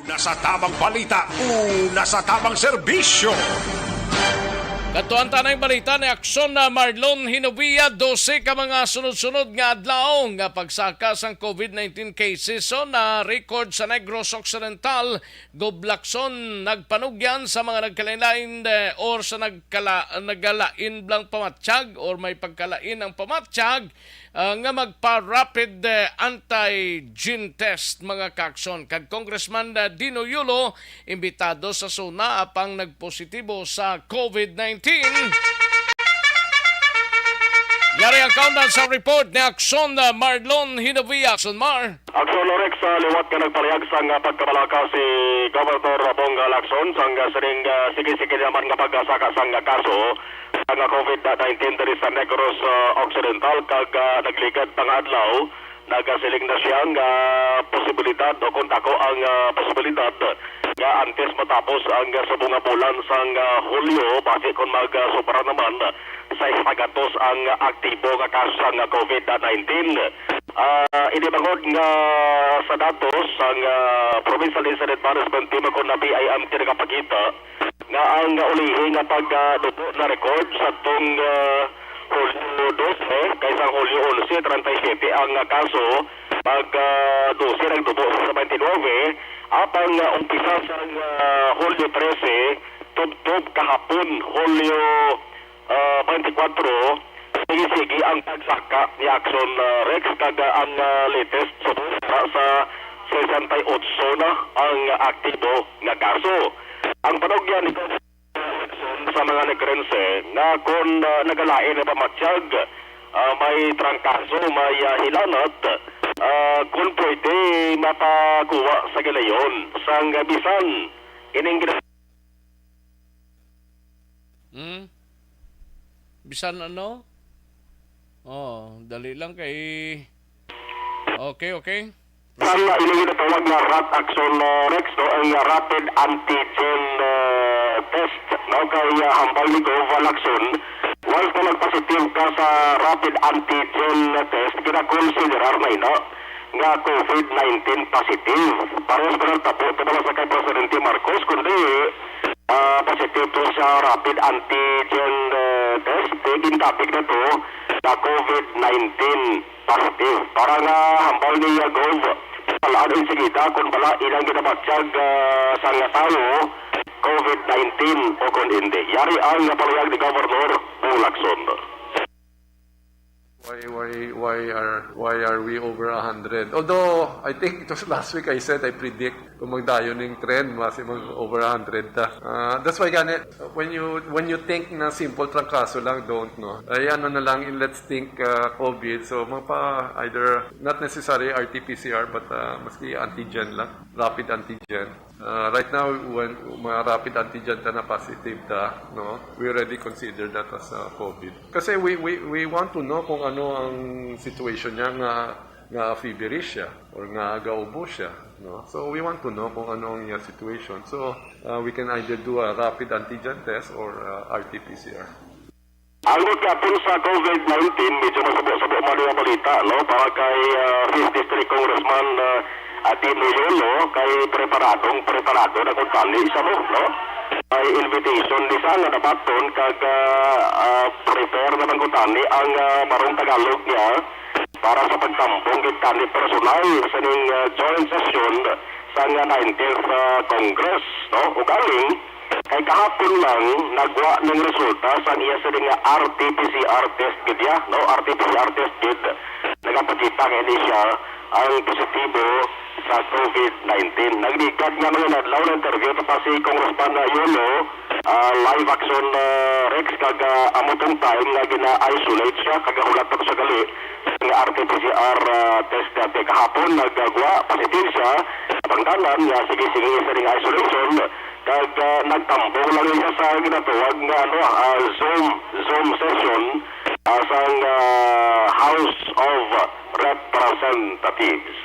Una sa tamang balita, una sa tamang serbisyo. Katuan tanay balita ni Aksyon na Marlon Hinovia 12 ka mga sunod-sunod nga adlaw nga pagsaka sang COVID-19 cases na record sa Negros Occidental. Goblakson nagpanugyan sa mga nagkalain or sa nagkalain blang pamatsyag or may pagkalain ang pamatsyag nga magpa-rapid antigen test mga kakson. Kag Congressman Dino Yulo, imbitado sa SUNA apang nagpositibo sa COVID-19. Yari ang countdown sa report ni Aksyon Marlon Hinovia. Aksyon Mar. Aksyon Lorex, liwat ka nagparehag sa pagkabalaka si Governor Bonga Lacson sang sering sige-sige naman nga pagsaka sang kaso ang COVID-19 diri sa Negros Occidental kag nagligad pang adlaw nagasiling na siya nga posibilidad o kung tako ang posibilidad nga antes matapos ang subong nga bulan sang Hulyo base kung mag-supera naman sa isagatos ang aktibo nga kaso sang COVID-19. Inibangod nga sa datos ang Provincial Incident Management Team kung na BIMT nakapakita nga ang ulihi nga pagdubo na record sa itong Hulyo 12 kaysa Hulyo 11, 37 ang kaso pag-12 nagdubo sa 29 apang umpisa sa Hulyo 13 tub-tub kahapon Hulyo 24 sige-sige ang pagsaka ni Aksyon Rex kag ang latest sa 68 na ang aktibo nga kaso. Ang panugyan nito sa mga nagrense na kung nagalain na pamatsyag may trangkaso, may hilanat kung pwede mapakuha sa gilayon sang bisan ining Bisan ano? Oh, dali lang kay... Okay. ang ilang natawag na RAT Action Rex, no, ang Rapid Antigen Test, no, kay hambal ni Gov Lacson. Once na nagpositive ka sa Rapid Antigen Test, kina-considerar na ina nga COVID-19 positive. Parehas ko ng tabo, ito sa kay Presidente Marcos, kundi positive to sa Rapid Antigen Test. Tiging topic na to na COVID-19 positive. Para nga hambal ni Gov, palaan yung sigita kung bala ilang ginabatsyag sa nga tao COVID-19 o kung hindi. Yari ang napaluyag ni Governor Bong Lacson. Why are we over 100? Although I think it was last week I said I predict kung magdayon ng trend kasi mag over 100 that's why ganit when you think na simple trangkaso lang don't no. Ay ano na lang let's think COVID so magpa either not necessarily RT-PCR but maski antigen lang, rapid antigen. Right now when mga rapid antigen na positive no, we already consider that as COVID. Kasi we want to know kung ano ang situation niya nga feverish siya or nga gaubo siya, no? So we want to know kung ano ang situation. So we can either do a rapid antigen test or RT-PCR. Ang kapon sa COVID-19 medyo masabo-sabo man yung balita, no? Para kay 5th District Congressman Dino Yulo kay preparado na kung tali siya mo, no? May invitation ni sa nga nabaton kag prepare naman kung tali ang marong Tagalog niya para sa pagtampong kitani personal sa ning joint session sa 19th Congress, no? Ugaling kay kahapon lang nagwa ng resulta sa iya sa ning RT-PCR test gidya, no? RT-PCR test gid nagapakita nga siya ang positibo sa COVID-19. Nagligad nga mga nadlaw na interview pa si Congressman Yulo, live action Rex kag amotong time nga gina-isolate siya kag hulat pa sa gali nga RT-PCR test dati kahapon nagagwa positive siya pangdalan nga sige-sige sa ring isolation kag nagtambong lang siya sa ginatawag nga Zoom session sa House of Representatives.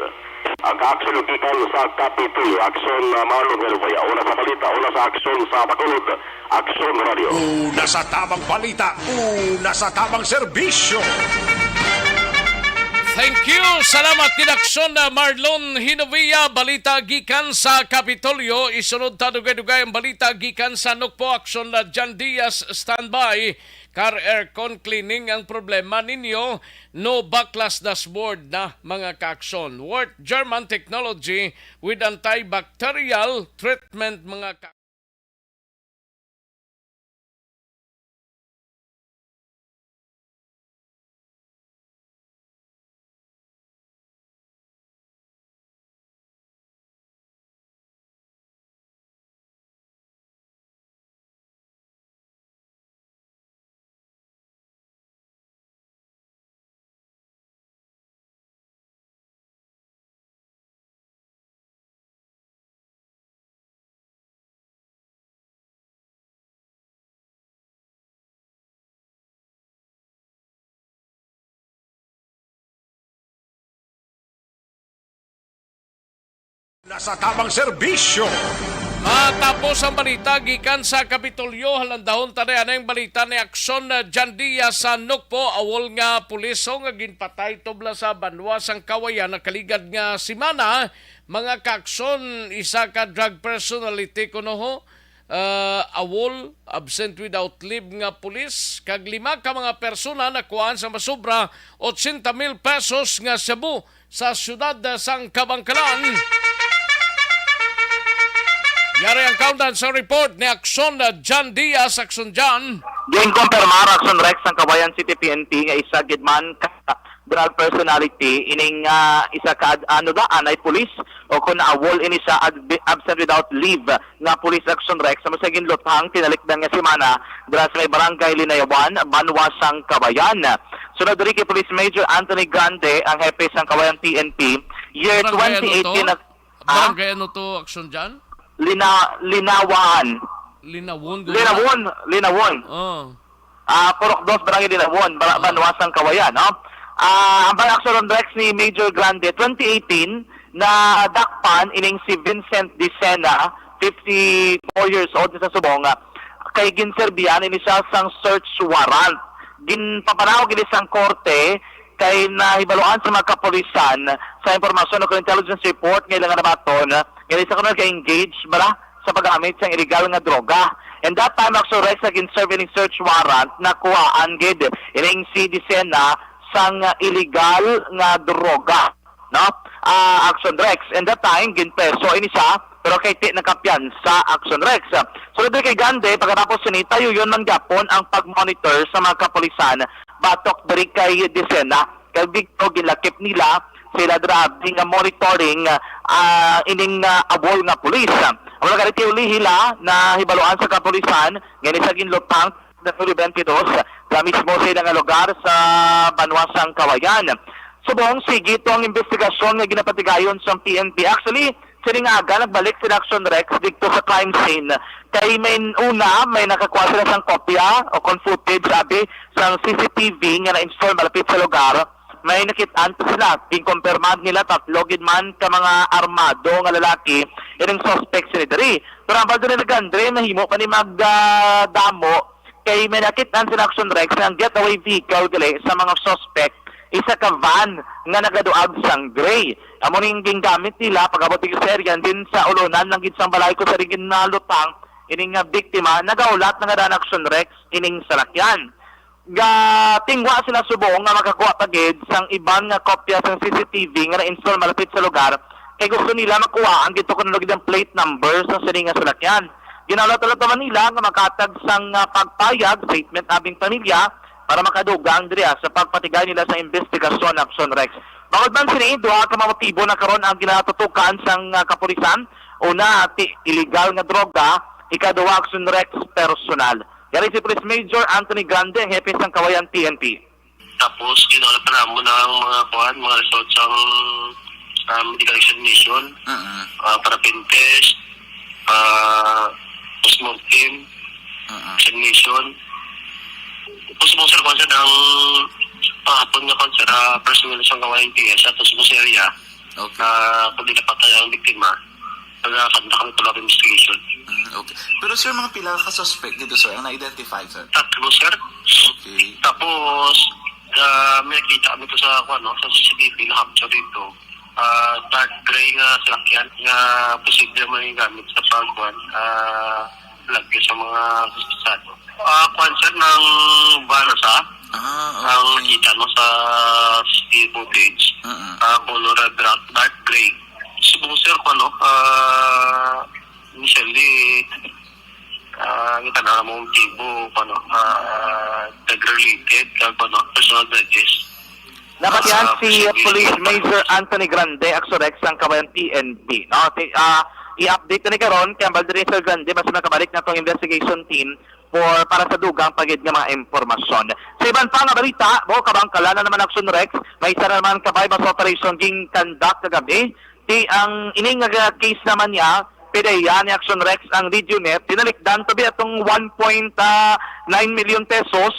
Ang aksyon gikan sa Capitulo, aksyon Marlon Hinovia, una sa balita, una sa aksyon sa Bacolod, aksyon radio. Una sa tamang balita, una sa tamang serbisyo. Thank you. Salamat kinaksyon na Marlon Hinovia. Balita gikan sa Kapitolyo. Isunod ta dugay-dugay ang balita gikan sa Nukpo. Aksyon na John Diaz standby. Car aircon cleaning ang problema ninyo. No backlash dashboard na mga kaaksyon. Worth German technology with antibacterial treatment mga kaaksyon. Nasa tamang serbisyo. Matapos ang balita gikan sa Kapitolyo, halandahon tani ang balita ni aksyon na John Diaz sa Nukpo. Awol nga puliso nga ginpatay tobla sa Banwas ang Kawayan na kaligad nga simana. Mga kaaksyon, isa ka drug personality kuno ho. Awol, absent without leave nga pulis. Kag 5 ka mga persona na kuhaan sa masobra 80,000 pesos nga Cebu sa siyudad sang Kabangkalan. Yari ang countdown sa report ni Aksyon na John Diaz. Aksyon John. Diyan kumpirmar Action Rex ng Kabayan City PNP nga isa gidman ka drug personality ining isa ka anay pulis o kun awol ini sa absent without leave nga police Action Rex sa masagin lutang tinalikdan nga semana dira sa may barangay Linayawan, Banwasang Kabayan. Sunod diri kay Police Major Anthony Grande ang hepe sang Kabayan PNP year 2018 na barangay ano to Aksyon John? Linawaan. Linawon. Oh. Purok 2 barangay Linawon, Banwasang Kawayan, no? Ang Action Rex ni Major Grande 2018 na dakpan ining si Vincent Dicena, 54 years old sa Subong, kay ginserbihan ini siya sang search warrant. Ginpapanawag ini sang korte kay nahibaluan sa mga kapulisan sa impormasyon o intelligence report ng ilang nabaton nga isa kuno kay engage bara sa paggamit sa illegal nga droga. And that time Action Rex nag-serve in search warrant na kuhaan gid ining si Dicena sang illegal nga droga, no? Action Rex, and that time ginpeso ini siya pero kay ti nakapyan sa Action Rex. So kay Gande pagkatapos sinita yon man gapon ang pag-monitor sa mga kapulisan batok diri kay Dicena kay Victor ginlakip nila sila drabing monitoring ining abol nga pulis. Ang mga hila na hibaluan sa kapulisan ngayon sa ginlutang na 22 sa mismo sa nga lugar sa Banwasang Kawayan. Subong sige ito ang investigasyon nga ginapatigayon sa PNP. Actually, sila nga aga nagbalik sila Action Rex dito sa crime scene. Kay may nakakuha sila sang kopya o footage sabi sa CCTV nga na-install malapit sa lugar. May nakitaan pa sila. Kinkonfirmad nila tatlo gidman ka mga armado nga lalaki ining suspect sila diri. Pero ang baldo nila Gandre, mahimo pa ni magdamo kay may nakitaan sila Action Rex ng getaway vehicle gali sa mga suspect. Isa ka van nga nagaduag sang gray. Amo ning gingamit nila pag-abot sa area din sa ulunan ng gidsang balay ko sa ringin na lutang ining biktima nagaulat nga daan Action Rex ining salakyan. Tingwa sila subong nga makakuha pagid sang ibang nga kopya sang CCTV nga na-install malapit sa lugar kay gusto nila makuha ang gito kuno ang plate number sa sining nga salakyan. Ginaulat-ulat naman nila nga makatag sang pagpayag statement abing pamilya para makadugang diri sa pagpatigay nila sa investigasyon Action Rex. Bangod man sini duha ka motibo na karon ang ginatutukan sang kapulisan. Una, illegal nga droga, ikaduha Action Rex personal. Yari si Police Major Anthony Grande, hepe sang Kawayan PNP. Tapos ginaulat pa mo ng mga results ng medical examination, para pin-test, post-mortem, examination. Tapos mo sa konser ng pahapon nga konser personal sa Kawayan PS at sa area. Okay. Kung dinapatay ang biktima, nagkakanta kami tuloy ng investigation. Okay. Pero sir, mga pila ka suspect dito sir, ang na-identify sir? 3 sir. Okay. Tapos, may nakita kami to sa sa CCTV na capture dito. Dark gray nga sasakyan nga posible mo yung gamit sa pagkuhan. Lagyan sa mga suspisado. Kwanser ng Barasa. Ang nakita mo sa CCTV footage. Color dark gray. Subong sir ko initially kita na mong tibo tag-related personal badges. Nakatiyan si Police Major Anthony Grande, Axorex, ang kabayan PNP. No? I-update na ni karon kay Ambaldri Sir Grande, mas nakabalik na itong investigation team para sa dugang pagid ng mga impormasyon. Sa ibang pa nga balita, kabangkala na naman Action Rex, may isa na naman kabay mas operation ging conduct kagabi. Ang ining case naman niya, PDEA ni Action Rex ang lead unit, tinalikdan to be atong 1.9 million pesos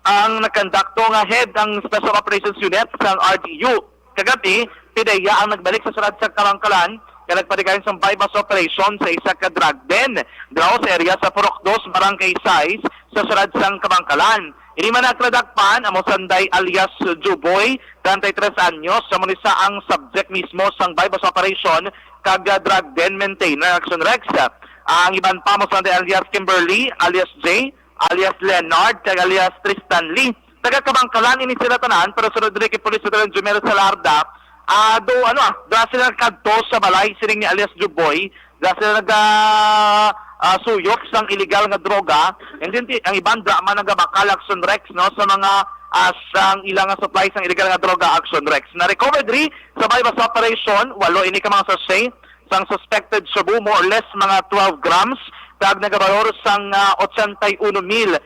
ang nakandakto nga head ng Special Operations Unit sa RDU. Kagabi, PDEA ang nagbalik sa Sarad sa Kalangkalan kaya nagpatigayon sa bypass operation sa isa ka drug den. Draw sa area sa Purok 2, Barangay 6 sa Sarad sa Kalangkalan. Ini man nagpradakpan ang Mosanday alias Juboy, 33 anyos, sa munisa ang subject mismo sa bypass operation kag drug den maintainer Action Rex. Ang iban pa Mosanday alias Kimberly, alias J, alias Leonard, kag alias Tristan Lee. Taga-Kabangkalan ini sila tanan, pero sunod rin kay Police Lieutenant Jumero Salarda, dahil sila nagkadto sa balay, sining ni alias Juboy, dahil sila suyok sang illegal nga droga, and then ang ibang drama nagabakal Action Rex, no, sa mga sang ilang supply sang illegal nga droga Action Rex. Na-recovered rin sa bypass operation, 8 ini ka mga sachet, sang suspected shabu, more or less mga 12 grams, tag nagabalor sang 81,600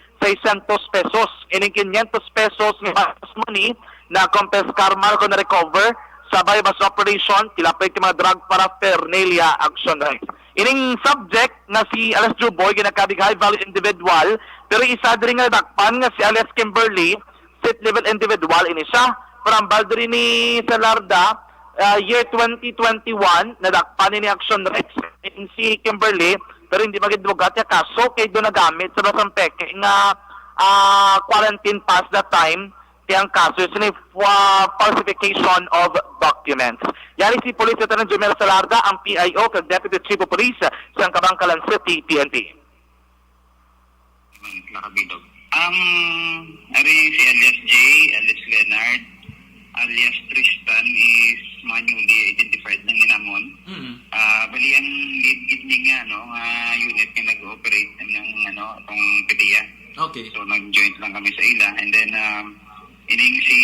pesos. Ining 500 pesos nga money na confiscar ko na recover sa bypass operation, kilapit yung mga drug paraphernalia Action Rex. Ining subject na si alias Juboy, ginakabig high value individual, pero isa din nga dakpan nga si alias Kimberly, state level individual ini siya. Parang baldri ni Salarda, year 2021, nadakpan ni Action Rex in si Kimberly, pero hindi magidbugat niya kaso kay doon nagamit sa basang peke nga quarantine pass that time tiyang kaso is ni falsification of documents. Yari si Police Lieutenant Jumel Salarda, ang PIO kag Deputy Chief of Police sa Kabangkalan City, PNP. Nakabidog. Ari si alias J, alias Leonard, alias Tristan is manually identified ng Inamon. Bali ang lead gitning unit na nag-operate ng itong PDEA. Okay. So nag-joint lang kami sa ila, and then ining si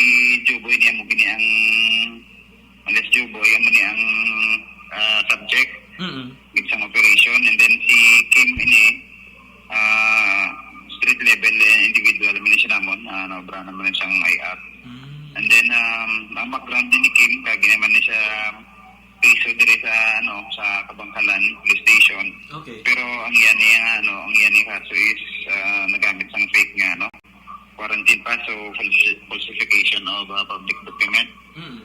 Juboy niya mo gini ang alias Juboy mo ni ang subject isang operation, and then si Kim ini street level individual mo ni siya namon naobra naman siyang IR. And then ang background din ni Kim kagi naman ni siya piso dire sa Kabangkalan police station. Okay. Pero ang yani kaso is nagamit sang fake nga quarantine pass, so falsification of public document.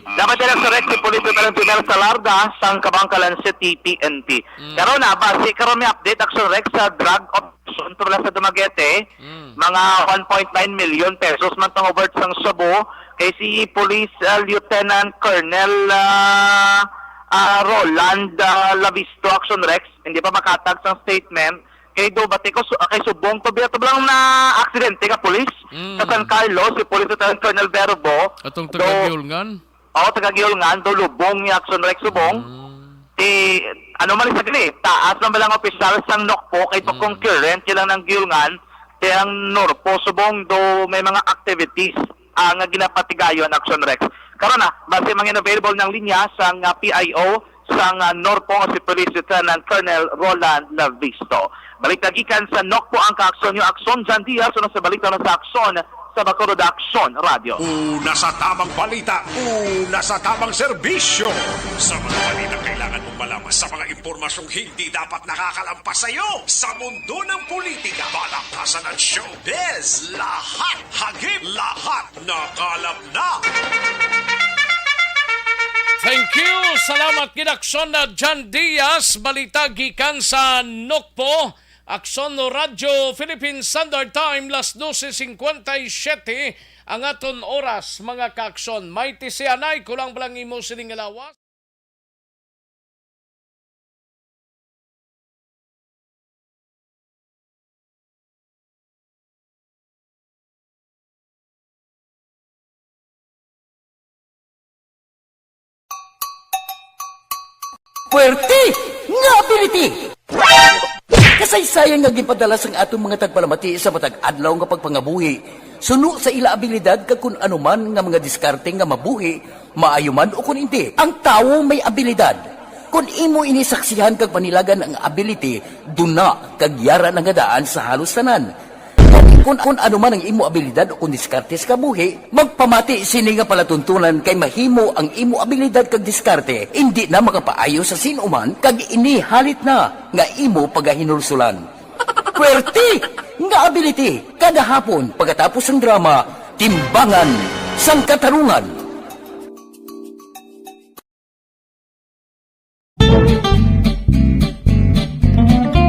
Dapat nila sa Rex si Police Lieutenant Jumel Salarda sa Kabangkalan City, PNP. Karon base karon may update Action Rex sa drug operation tula sa Dumaguete, mga 1.9 million pesos man tong overt sang Cebu kay si Police Lieutenant Colonel Roland Lavisto Action Rex, hindi pa makatag sa statement kay do bati ko kay subong to lang na aksidente ka police sa San Carlos si Police Lieutenant Colonel Verbo Atong taga-Giulngan? taga-Giulngan do lubong ni Action Rex subong man sa gani taas ng balang opisyal sang Nokpo kay to concurrent lang ng Giulngan kay ang Norpo subong do may mga activities nga ginapatigayon Action Rex. Karon base mga available ng linya sang PIO sang Norpo si Police Lieutenant Colonel Roland Lavisto. Balik nagikan sa Nokpo ang kaaksyon yung Aksyon Jan Diaz sa balik na sa Aksyon sa Bacolod Aksyon Radio. Una sa tamang balita, una sa tamang serbisyo. Sa mga balita kailangan mong malaman sa mga impormasyong hindi dapat nakakalampas sa iyo. Sa mundo ng politika, balakasan at showbiz, lahat hagip, lahat nakalap na. Thank you! Salamat kinaksyon na Jan Diaz, balita gikan sa Nokpo. Aksyon no Radyo Philippine Standard Time, las 12:57 ang aton oras mga kaakson. May tisianay kulang balang imo sining lawas. Puwerte nga ability! Kasaysayan nga gipadala sang atong mga tagpalamati sa matag adlaw nga pagpangabuhi. Suno sa ila abilidad kag kun anuman nga mga diskarte nga mabuhi, maayo man o kun hindi. Ang tawo may abilidad. Kung imo inisaksihan kag panilagan ang ability, duna kag yara nga daan sa halos tanan. Kung ano man ang imo abilidad o kung diskarte sa kabuhi, magpamati sini nga palatuntunan kay mahimo ang imo abilidad kag diskarte, hindi na makapaayo sa sinuman kag inihalit na nga imo pagahinulsulan. Puwerte nga ability kada hapon pagkatapos ng drama, Timbangan sang Katarungan.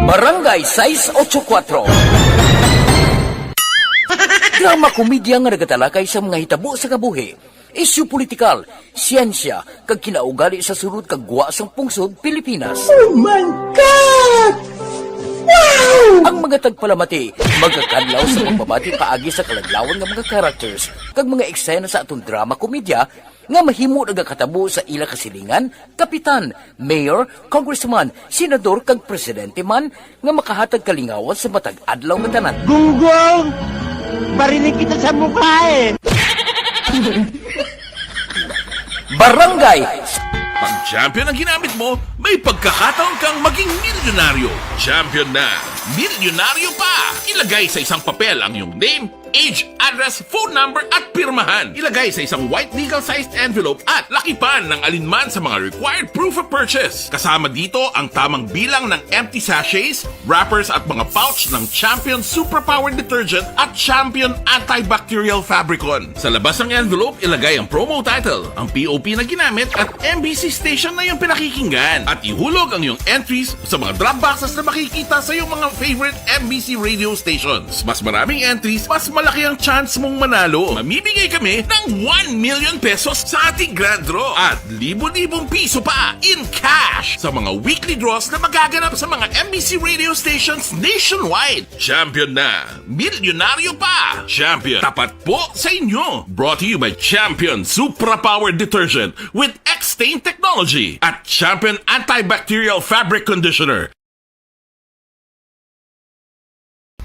Barangay 684. Drama komedya nga nagatalakay sa mga hitabo sa kabuhi, isyu politikal, siyensya, kag kinaugali sa surut kag guwa sang pungsod Pilipinas. Oh my God! Wow! Ang mga tagpalamati, magkakadlaw sa pagbabati paagi sa kalaglawan ng mga characters, kag mga eksena sa atong drama komedya, nga mahimo nagakatabo sa ila kasilingan, kapitan, mayor, congressman, senador, kag presidente man, nga makahatag kalingawan sa matag adlaw nga tanan. Gunggong! Barinig kita sa mukha eh! Barangay! Pag champion ang ginamit mo, may pagkakataon kang maging milyonaryo. Champion na, milyonaryo pa! Ilagay sa isang papel ang iyong name, age, address, phone number at pirmahan. Ilagay sa isang white legal-sized envelope at lakipan ng alinman sa mga required proof of purchase. Kasama dito ang tamang bilang ng empty sachets, wrappers at mga pouch ng Champion Superpower Detergent at Champion Antibacterial Fabricon. Sa labas ng envelope, ilagay ang promo title, ang POP na ginamit at MBC station na yung pinakikinggan. At ihulog ang iyong entries sa mga drop boxes na makikita sa iyong mga favorite MBC radio stations. Mas maraming entries, mas malaki ang chance mong manalo. Mamimigay kami ng 1 million pesos sa ating grand draw at libo-libong piso pa in cash sa mga weekly draws na magaganap sa mga MBC radio stations nationwide. Champion na, milyonaryo pa. Champion, tapat po sa inyo. Brought to you by Champion Superpower Detergent with X-Stain Technology at Champion Antibacterial Fabric Conditioner.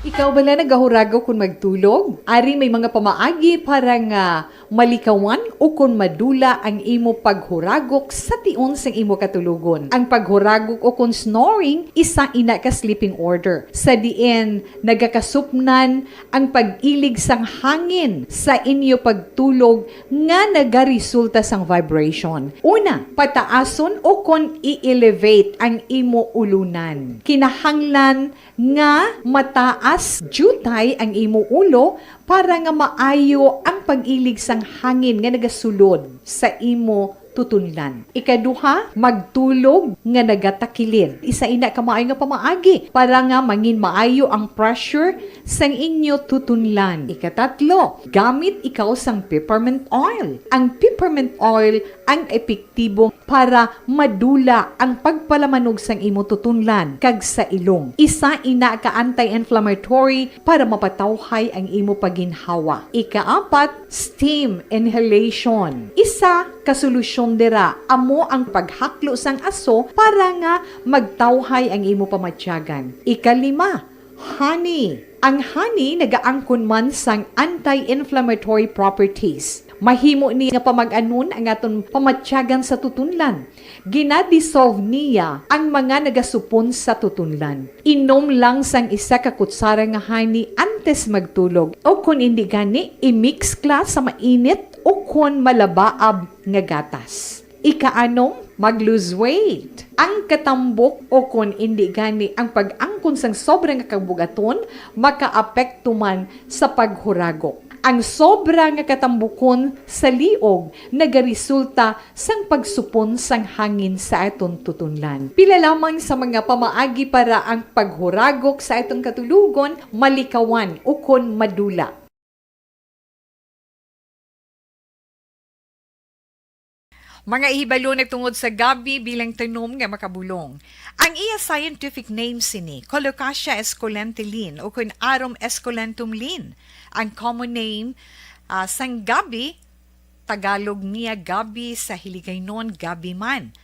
Ikaw bala nagahurago kung magtulog? Ari may mga pamaagi para nga malikawan o kung madula ang imo paghuragok sa tion sang imo katulugon. Ang paghuragok o kung snoring, isa ina ka sleeping order. Sa diin, nagakasupnan ang pag-ilig sang hangin sa inyo pagtulog nga nagaresulta sang vibration. Una, pataason o kung i-elevate ang imo ulunan. Kinahanglan nga mataas jutay ang imo ulo para nga maayo ang pag-ilig sang hangin nga nagasulod sa imo tutunlan. Ikaduha, magtulog nga nagatakilid. Isa ina ka maayo nga pamaagi para nga mangin maayo ang pressure sang inyo tutunlan. Ikatatlo, gamit ikaw sang peppermint oil. Ang peppermint oil ang epektibo para madula ang pagpalamanog sang imo tutunlan kag sa ilong. Isa ina ka anti-inflammatory para mapatawhay ang imo paginhawa. Ikaapat, steam inhalation. Isa ka solusyon dira amo ang paghaklo sang aso para nga magtawhay ang imo pamatyagan. Ikalima, honey. Ang honey nagaangkon man sang anti-inflammatory properties. Mahimo ni nga pamag-anon ang aton pamatyagan sa tutunlan. Ginadissolve niya ang mga nagasupon sa tutunlan. Inom lang sang isa ka kutsara nga honey antes magtulog. O kung hindi gani, i-mix kla sa mainit o kung malabaab nga gatas. Ikaanom, mag-lose weight. Ang katambok o kung hindi gani ang pag-angkon sang sobrang kabugaton, makaapekto man sa paghuragok. Ang sobra nga katambukon sa liog nagaresulta sang pagsupon sang hangin sa aton tutunlan. Pila lamang sa mga pamaagi para ang paghuragok sa atong katulugon malikawan o kon madula. Mga ihibalo nagtungod sa gabi bilang tanom nga makabulong. Ang iya scientific name sini, Colocasia esculentilin o kun Arum esculentum lin. Ang common name sang gabi, Tagalog niya gabi, sa Hiligaynon gabi man.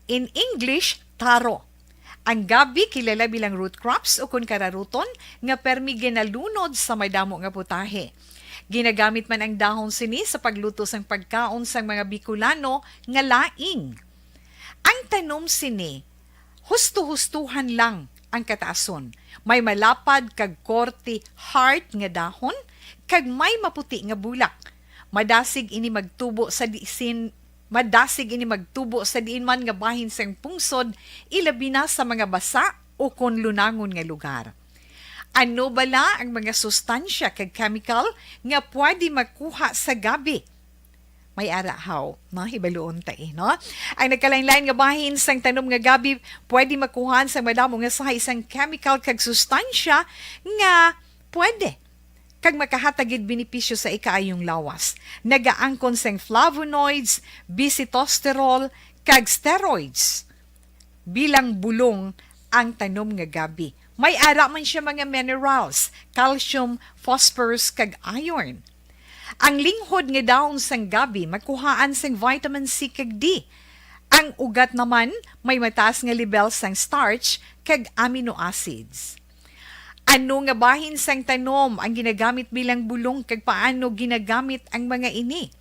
In English, taro. Ang gabi kilala bilang root crops o kun kararuton nga permi ginalunod sa may damo nga putahe. Ginagamit man ang dahon sini sa pagluto sang pagkaon sang mga Bicolano nga laing. Ang tanom sini, husto-hustuhan lang ang kataason. May malapad kag korte hard nga dahon kag may maputi nga bulak. Madasig ini magtubo sa diin man nga bahin sang pungsod, ilabi na sa mga basa o kon lunangon nga lugar. Ano bala ang mga sustansya kag chemical nga pwede makuha sa gabi? May arahaw, hibaluon tayo, no? Ang nagkalain-lain nga bahin sang tanom nga gabi, pwede makuha sa madamo nga sa isang chemical kag sustansya nga pwede kag makahatagid benepisyo sa ikaayong lawas. Nagaangkon sang flavonoids, bisitosterol, kag steroids. Bilang bulong ang tanom nga gabi. May ara man siya mga minerals, calcium, phosphorus, kag iron. Ang linghod nga dahon sang gabi, makuhaan sang vitamin C kag D. Ang ugat naman, may mataas nga level sang starch kag amino acids. Ano nga bahin sang tanom ang ginagamit bilang bulong kag paano ginagamit ang mga ini?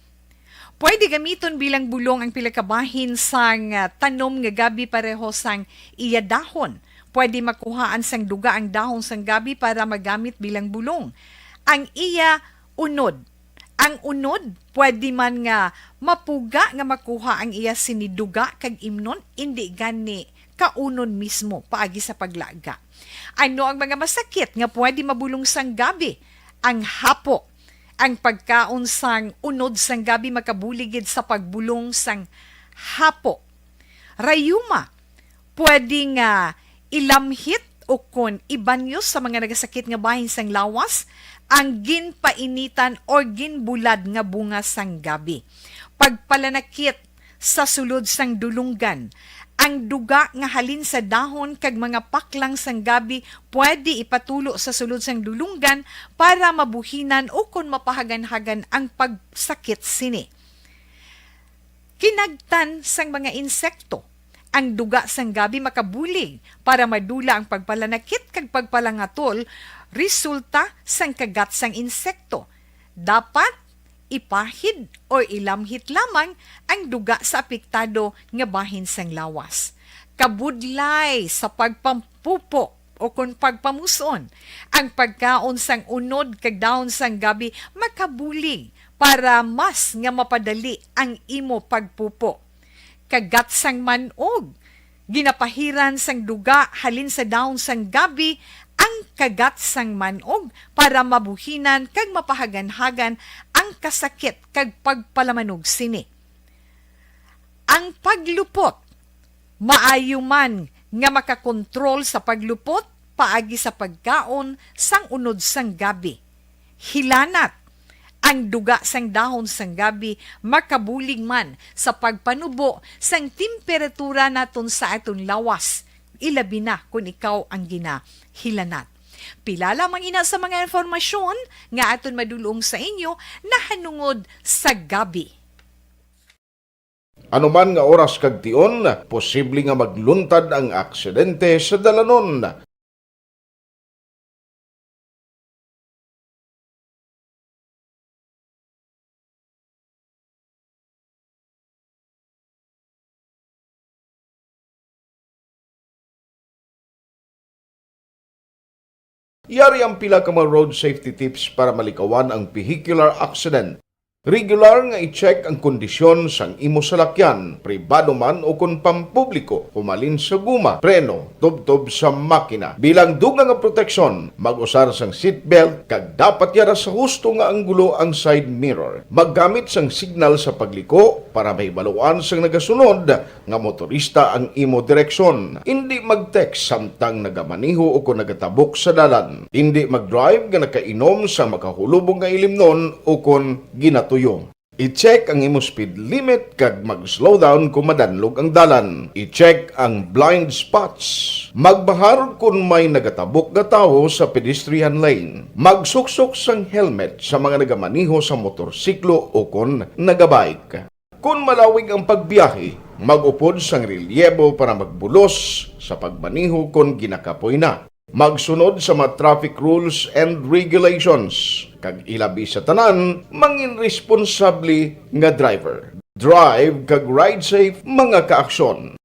Pwede gamiton bilang bulong ang pila ka bahin sang tanom nga gabi pareho sang iya dahon. Pwede makuhaan sang duga ang dahon sang gabi para magamit bilang bulong. Ang iya unod. Ang unod, pwede man nga mapuga nga makuha ang iya siniduga kag imnon, hindi gani kaunon mismo paagi sa paglaga. Ano ang mga masakit nga pwede mabulong sang gabi? Ang hapo. Ang pagkaon sang unod sang gabi makabuligid sa pagbulong sang hapo. Rayuma. Pwede nga ilamhit o kon ibanyo sa mga nagasakit nga bahin sang lawas ang ginpainitan o ginbulad nga bunga sang gabi. Pagpalanakit sa sulod sang dulunggan, ang duga nga halin sa dahon kag mga paklang sang gabi pwede ipatulo sa sulod sang dulunggan para mabuhinan o kon mapahagan-hagan ang pagsakit sini. Kinagtan sang mga insekto. Ang duga sang gabi makabulig para madula ang pagpalanakit kag pagpalangatol resulta sang kagat sang insekto. Dapat ipahid o ilamhit lamang ang duga sa apektado nga bahin sang lawas. Kabudlay sa pagpampupo o kung pagpamuson, ang pagkaon sang unod kag dahon sang gabi makabulig para mas nga mapadali ang imo pagpupo. Kagat sang manog, ginapahiran sang duga halin sa dahon sang gabi ang kagat sang manog para mabuhinan kag mapahagan-hagan ang kasakit kag pagpalamanog sini. Ang paglupot, maayo man nga makakontrol sa paglupot paagi sa pagkaon sang unod sang gabi. Hilanat, ang duga sang dahon sang gabi makabulig man sa pagpanubo sang temperatura naton sa aton lawas. Ilabi na kung ikaw ang ginahilanat. Pila lamang ina sa mga informasyon nga aton madulong sa inyo na hanungod sa gabi. Anuman nga oras kag tion, posible nga magluntad ang aksidente sa dalanon. Yari ang pila ka mga road safety tips para malikawan ang vehicular accident. Regular nga i-check ang kondisyon sang imo salakyan, pribado man o kun pampubliko, humalin sa guma, preno, tubtob sa makina. Bilang dugang nga proteksyon, mag-usar sang seatbelt kag dapat yara sa husto nga anggulo ang side mirror. Maggamit sang signal sa pagliko para mahibaluan sang nagasunod nga motorista ang imo direksyon. Hindi mag-text samtang nagamaniho o kung nagatabok sa dalan. Hindi mag-drive nga nakainom sa makahulubong nga ilimnon o kung ginatuyong. I-check ang imo speed limit kag mag-slow down kung madanlog ang dalan. I-check ang blind spots. Magbahar kung may nagatabok na tao sa pedestrian lane. Magsuksok sang helmet sa mga nagamaniho sa motorsiklo o kung nagabike. Kung malawig ang pagbiyahe, mag-upod sang relyebo para magbulos sa pagmaniho kung ginakapoy na. Magsunod sa mga traffic rules and regulations. Kag ilabi sa tanan, mangin responsable nga driver. Drive kag ride safe mga kaaksyon.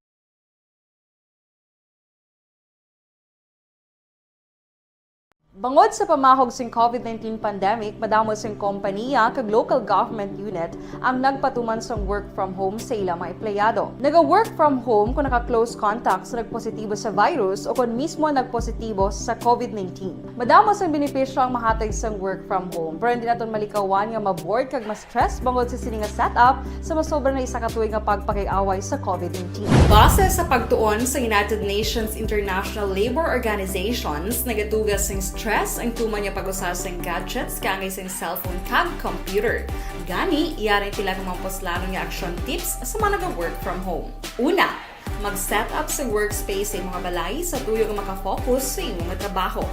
Bangod sa pamahog sing COVID-19 pandemic, madamo sing kompanya kag local government unit ang nagpatuman sang work from home sa ilang mga empleyado. Naga-work from home kung naka-close contact sa nagpositibo sa virus o kung mismo nagpositibo sa COVID-19. Madamo sang benepisyo ang mahatag sang work from home, pero hindi naton malikawan nga ma-bored kag ma-stress bangod sa sini nga setup sa masobra na isa ka tuig nga pagpakiaway sa COVID-19. Base sa pagtuon sa United Nations International Labour Organizations, nagatugas sing stress ang tuman niya pag-usas ng gadgets kangay sa cellphone kag computer. Gani, iyaring pila ng mga poslano nga action tips sa mga nag-work from home. Una, mag-set up sa workspace sa mga balay sa tuyo nga makafocus sa imong trabaho.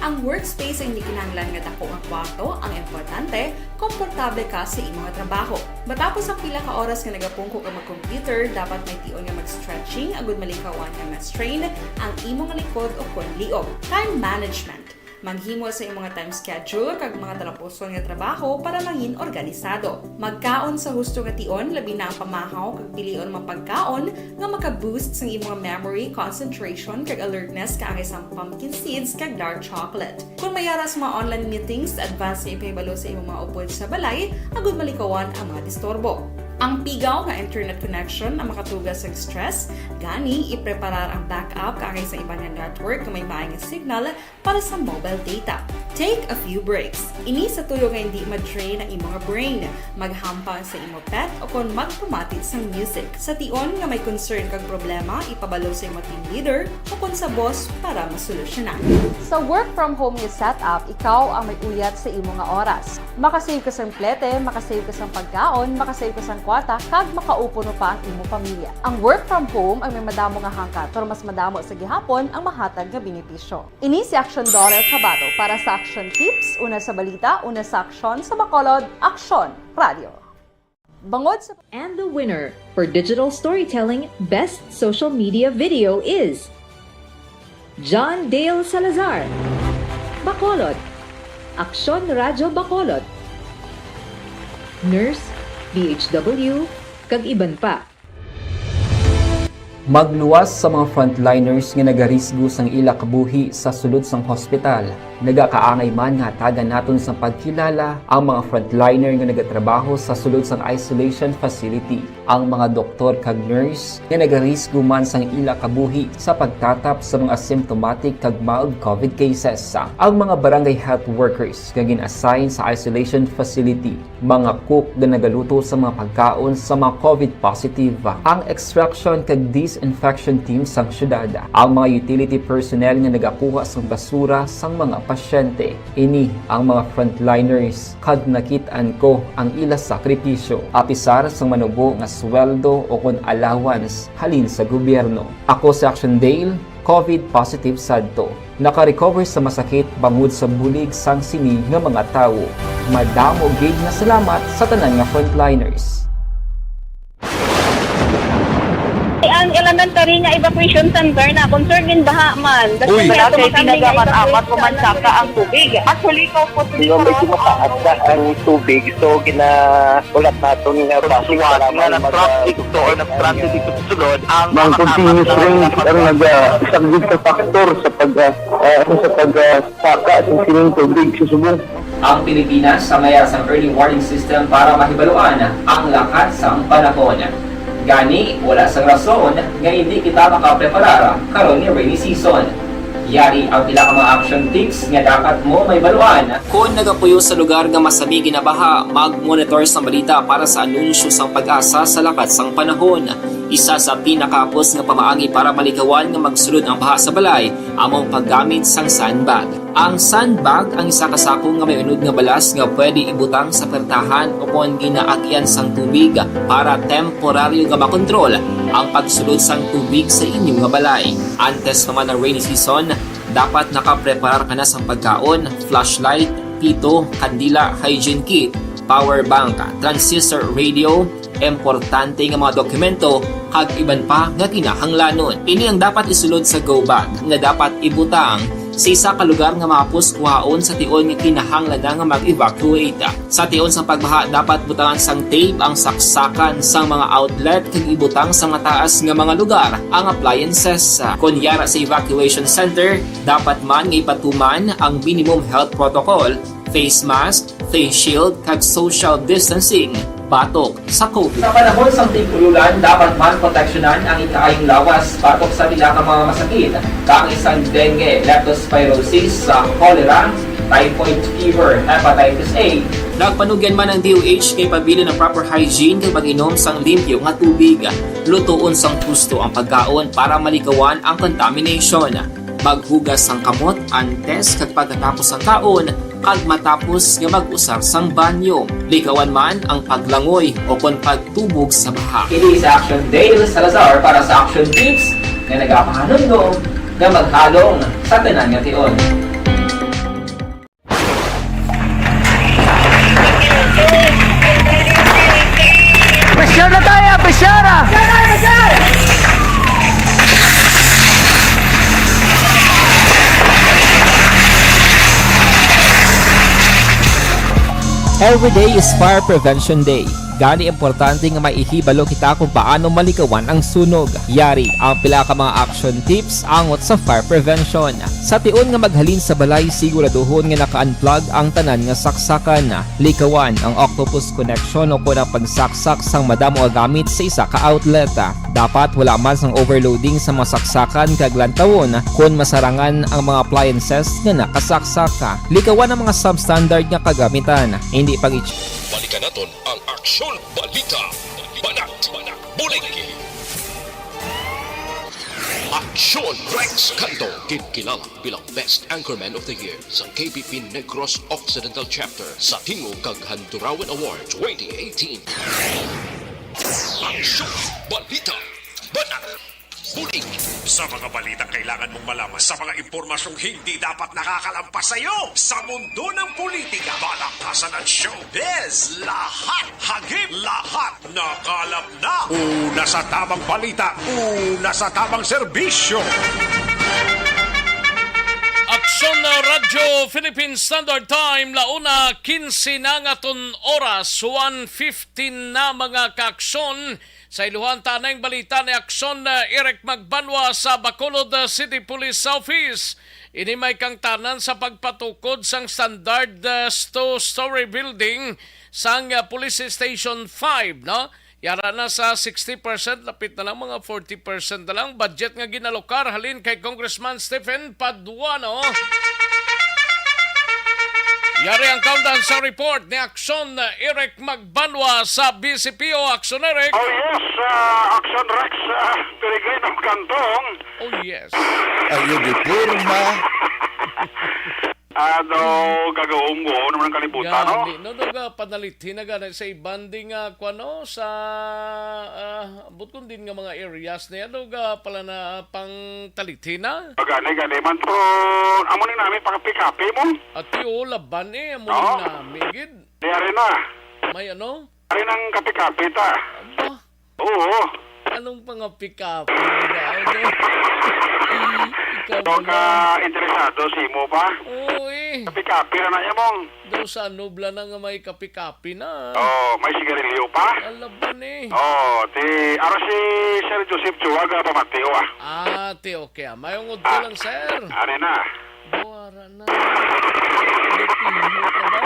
Ang workspace ay hindi kinahanglan nga dako ang kwarto, ang importante, komportable ka sa imong trabaho. Matapos ang pila ka oras nga nagapungko ka mag-computer, dapat may tion nga mag-stretching agud malikawan nga ma-strain ang imong likod o kon liog. Time management. Maghimo sa imong time schedule kag mga tarapuson nga trabaho para maging organisado. Magkaon sa husto nga tion, labi na ang pamahaw kag pilion mapagkaon nga maka-boost sa imong memory, concentration kag alertness kaangay sang pumpkin seeds kag dark chocolate. Kung mayaras mga online meetings, advance nga ipahibalo sa imong mga upod sa balay, agud malikawan ang mga disturbo. Ang pigaw nga internet connection ang makatugas sa stress, gani ipreparar ang backup kaangay sa ibang network nga may maayong signal para sa mobile data. Take a few breaks. Ini sa tuyo nga hindi ma-drain ang imong brain. Maghampang sa imong pet o kung magpumatit sa music. Sa tion nga may concern kag problema, ipabalo sa imong team leader o kung sa boss para masolusyonan. Sa work from home nga setup, ikaw ang may uyat sa imong nga oras. Makasave ka sa plete, makasave ka sa pagkaon, makasave ka sa kwata, kag makaupo no pa ang imong pamilya. Ang work from home ay may madamo nga hangkat, pero mas madamo sa gihapon ang mahatag nga benepisyo. Ini si Action Dollar Kabato para sa Action Tips, una sa balita, una sa aksyon sa Bacolod, Aksyon Radio. Bangod sa... And the winner for Digital Storytelling Best Social Media Video is John Dale Salazar, Bacolod, Aksyon Radio Bacolod, Nurse, DHW, kag iban pa. Magluwas sa mga frontliners nga nagarisgo sang ila kabuhi sa sulod sang hospital. Nagakaangay man nga tagan naton sa pagkilala ang mga frontliner nga nagatrabaho sa sulod sang isolation facility. Ang mga doktor kag nurse nga nagarisgo man sang ila kabuhi sa pagtatap sa mga asymptomatic kag mild COVID cases. Ang mga barangay health workers nga gin-assign sa isolation facility, mga cook nga nagaluto sa mga pagkaon sa mga COVID positive. Ang extraction kag disinfection team sang syudad, ang mga utility personnel nga nagakuha sang basura sang mga pasyente. Ini ang mga frontliners kag nakit-an ko ang ila sakripisyo apisar sang manubo nga sweldo o kon allowance halin sa gobyerno. Ako si Action Dale, COVID positive sadto. Naka-recover sa masakit bangod sa bulig sang sini nga mga tawo. Madamo gid na salamat sa tanan nga frontliners. Ang elementary nga evacuation center na concern din baha man. Kasi kaya pinagamat-amat kumansaka ang tubig. Actually, ko po dito may kumataas na ang tubig. So, ginaulat natin nga basiwag nga nag-traffic to or nag-traffic dito sa sulod. Ang continuous ring ang isang good factor sa pagsaka sa sining tubig sa subong. Ang Pilipinas sa maya sa early warning system para mahibaluan ang lakas sang panahon. Gani, wala sang rason nga hindi kita makapreparar karon ni rainy season. Yari ang pila ka mga action tips nga dapat mo may baluan. Kung nagapuyo sa lugar nga masabi ginabaha, mag-monitor sa balita para sa anunsyo sang pag-asa sa lakat sang panahon. Isa sa pinakapos nga pamaagi para malikawan nga magsulod ang baha sa balay, among paggamit sang sandbag. Ang sandbag ang isa ka sako nga may unod nga balas nga pwede ibutang sa pertahan o kung ginaagyan sang tubig para temporaryo nga makontrol ang pagsulod sang tubig sa inyong nga balay. Antes naman ng rainy season, dapat nakapreparar ka na sang pagkaon, flashlight, pito, kandila, hygiene kit, power bank, transistor radio, importante nga mga dokumento kag iban pa nga kinahanglanon. Ini ang dapat isulod sa go bag nga dapat ibutang sa isa ka lugar nga mapus kuhaon sa tion nga kinahanglan nga mag-evacuate. Sa tion sa pagbaha dapat butangan sang tape ang saksakan sang mga outlet kag ibutang sa mataas nga mga lugar ang appliances. Kunyara sa evacuation center, dapat man nga ipatuman ang minimum health protocol, face mask, face shield kag social distancing batok sa COVID. Sa panahon sa tig-ululan, dapat man proteksyonan ang ikaayong lawas batok sa bilang mga masakit, kang isang dengue, leptospirosis, cholera, typhoid fever, hepatitis A. Nagpanugyan man ang DOH kay pabili ng proper hygiene kay pag-inom sang limpyo nga tubig. Lutuon sang gusto ang pagkaon para malikawan ang contamination. Maghugas sang kamot antes kag pagkatapos ang kaon kag matapos nga mag-usar sang banyo. Likawan man ang paglangoy o kon pagtubog sa baha. Kini sa Action Dale Salazar para sa Action Tips nga nagapahanundong nga maghalong sa tanan nga tion. Pressure na tayo! Pressure! Every day is Fire Prevention Day. Gani importante nga maihibalo kita kung paano malikawan ang sunog. Yari ang pila ka mga action tips angot sa fire prevention. Sa tion nga maghalin sa balay, siguraduhon nga naka-unplug ang tanan nga saksakan. Likawan ang octopus connection o kung ang pagsaksak sang madamo nga gamit sa isa ka outlet. Dapat wala man sang overloading sa mga saksakan kag lantawon kung masarangan ang mga appliances nga nakasaksaka. Likawan ang mga substandard nga kagamitan. Hindi pag Balikan naton ang Aksyon Balita. Banat, bulig. Aksyon Rex Canto, kinilala bilang Best Anchorman of the Year sa KBP Negros Occidental Chapter sa Tingog kag Handurawan Award 2018. Aksyon Balita. Banat, bulig. Sa mga balita kailangan mong malaman, sa mga impormasyong hindi dapat nakakalampas sa iyo, sa mundo ng politika, balakasan ng showbiz, lahat, hagip, lahat, nakalap na. Una sa tamang balita, una sa tamang serbisyo. Aksyon na Radyo Philippine Standard Time, launa 15 na nga ton oras, 1:15 na mga kaaksyon. Sa iluhan tanang balita ni Aksyon na Eric Magbanwa sa Bacolod City Police Office. Ini may kang tanan sa pagpatukod sang standard two-story building sang Police Station 5, no? Yara na sa 60%, lapit na lang mga 40% na lang. Budget nga ginalokar halin kay Congressman Stephen Paduano. Yari ang countdown sa report ni Aksyon Eric Magbanwa sa BCPO. Aksyon Eric. Oh yes, Action Rex, Peregrino Cantong. Oh yes. Ayun, di purma. Ano, gagawin mo naman ang kalibutan, no? No, doga panalitin na gana sa ibanding kwano sa butkon din nga mga areas niya doga pala na pang talitina. Gani man to, amo ni namin pang pick-up mo. At yung laban amo no? ni namin gid. Diyan na. May ano? Ari nang kape-kape ta. Aba? Oo. Anong pang pick-up? Ikaw ka interesado si mo pa? Uy. Kapi-kapi na niya mong. Doon sa nubla na nga may kapi-kapi na. Oh, may sigarilyo pa? Alaban eh. Oh, aro si Sir Joseph Chuaga pamateo te okay. Mayungod ko lang, sir. Ari na. Buwara na. Dipino ka ba?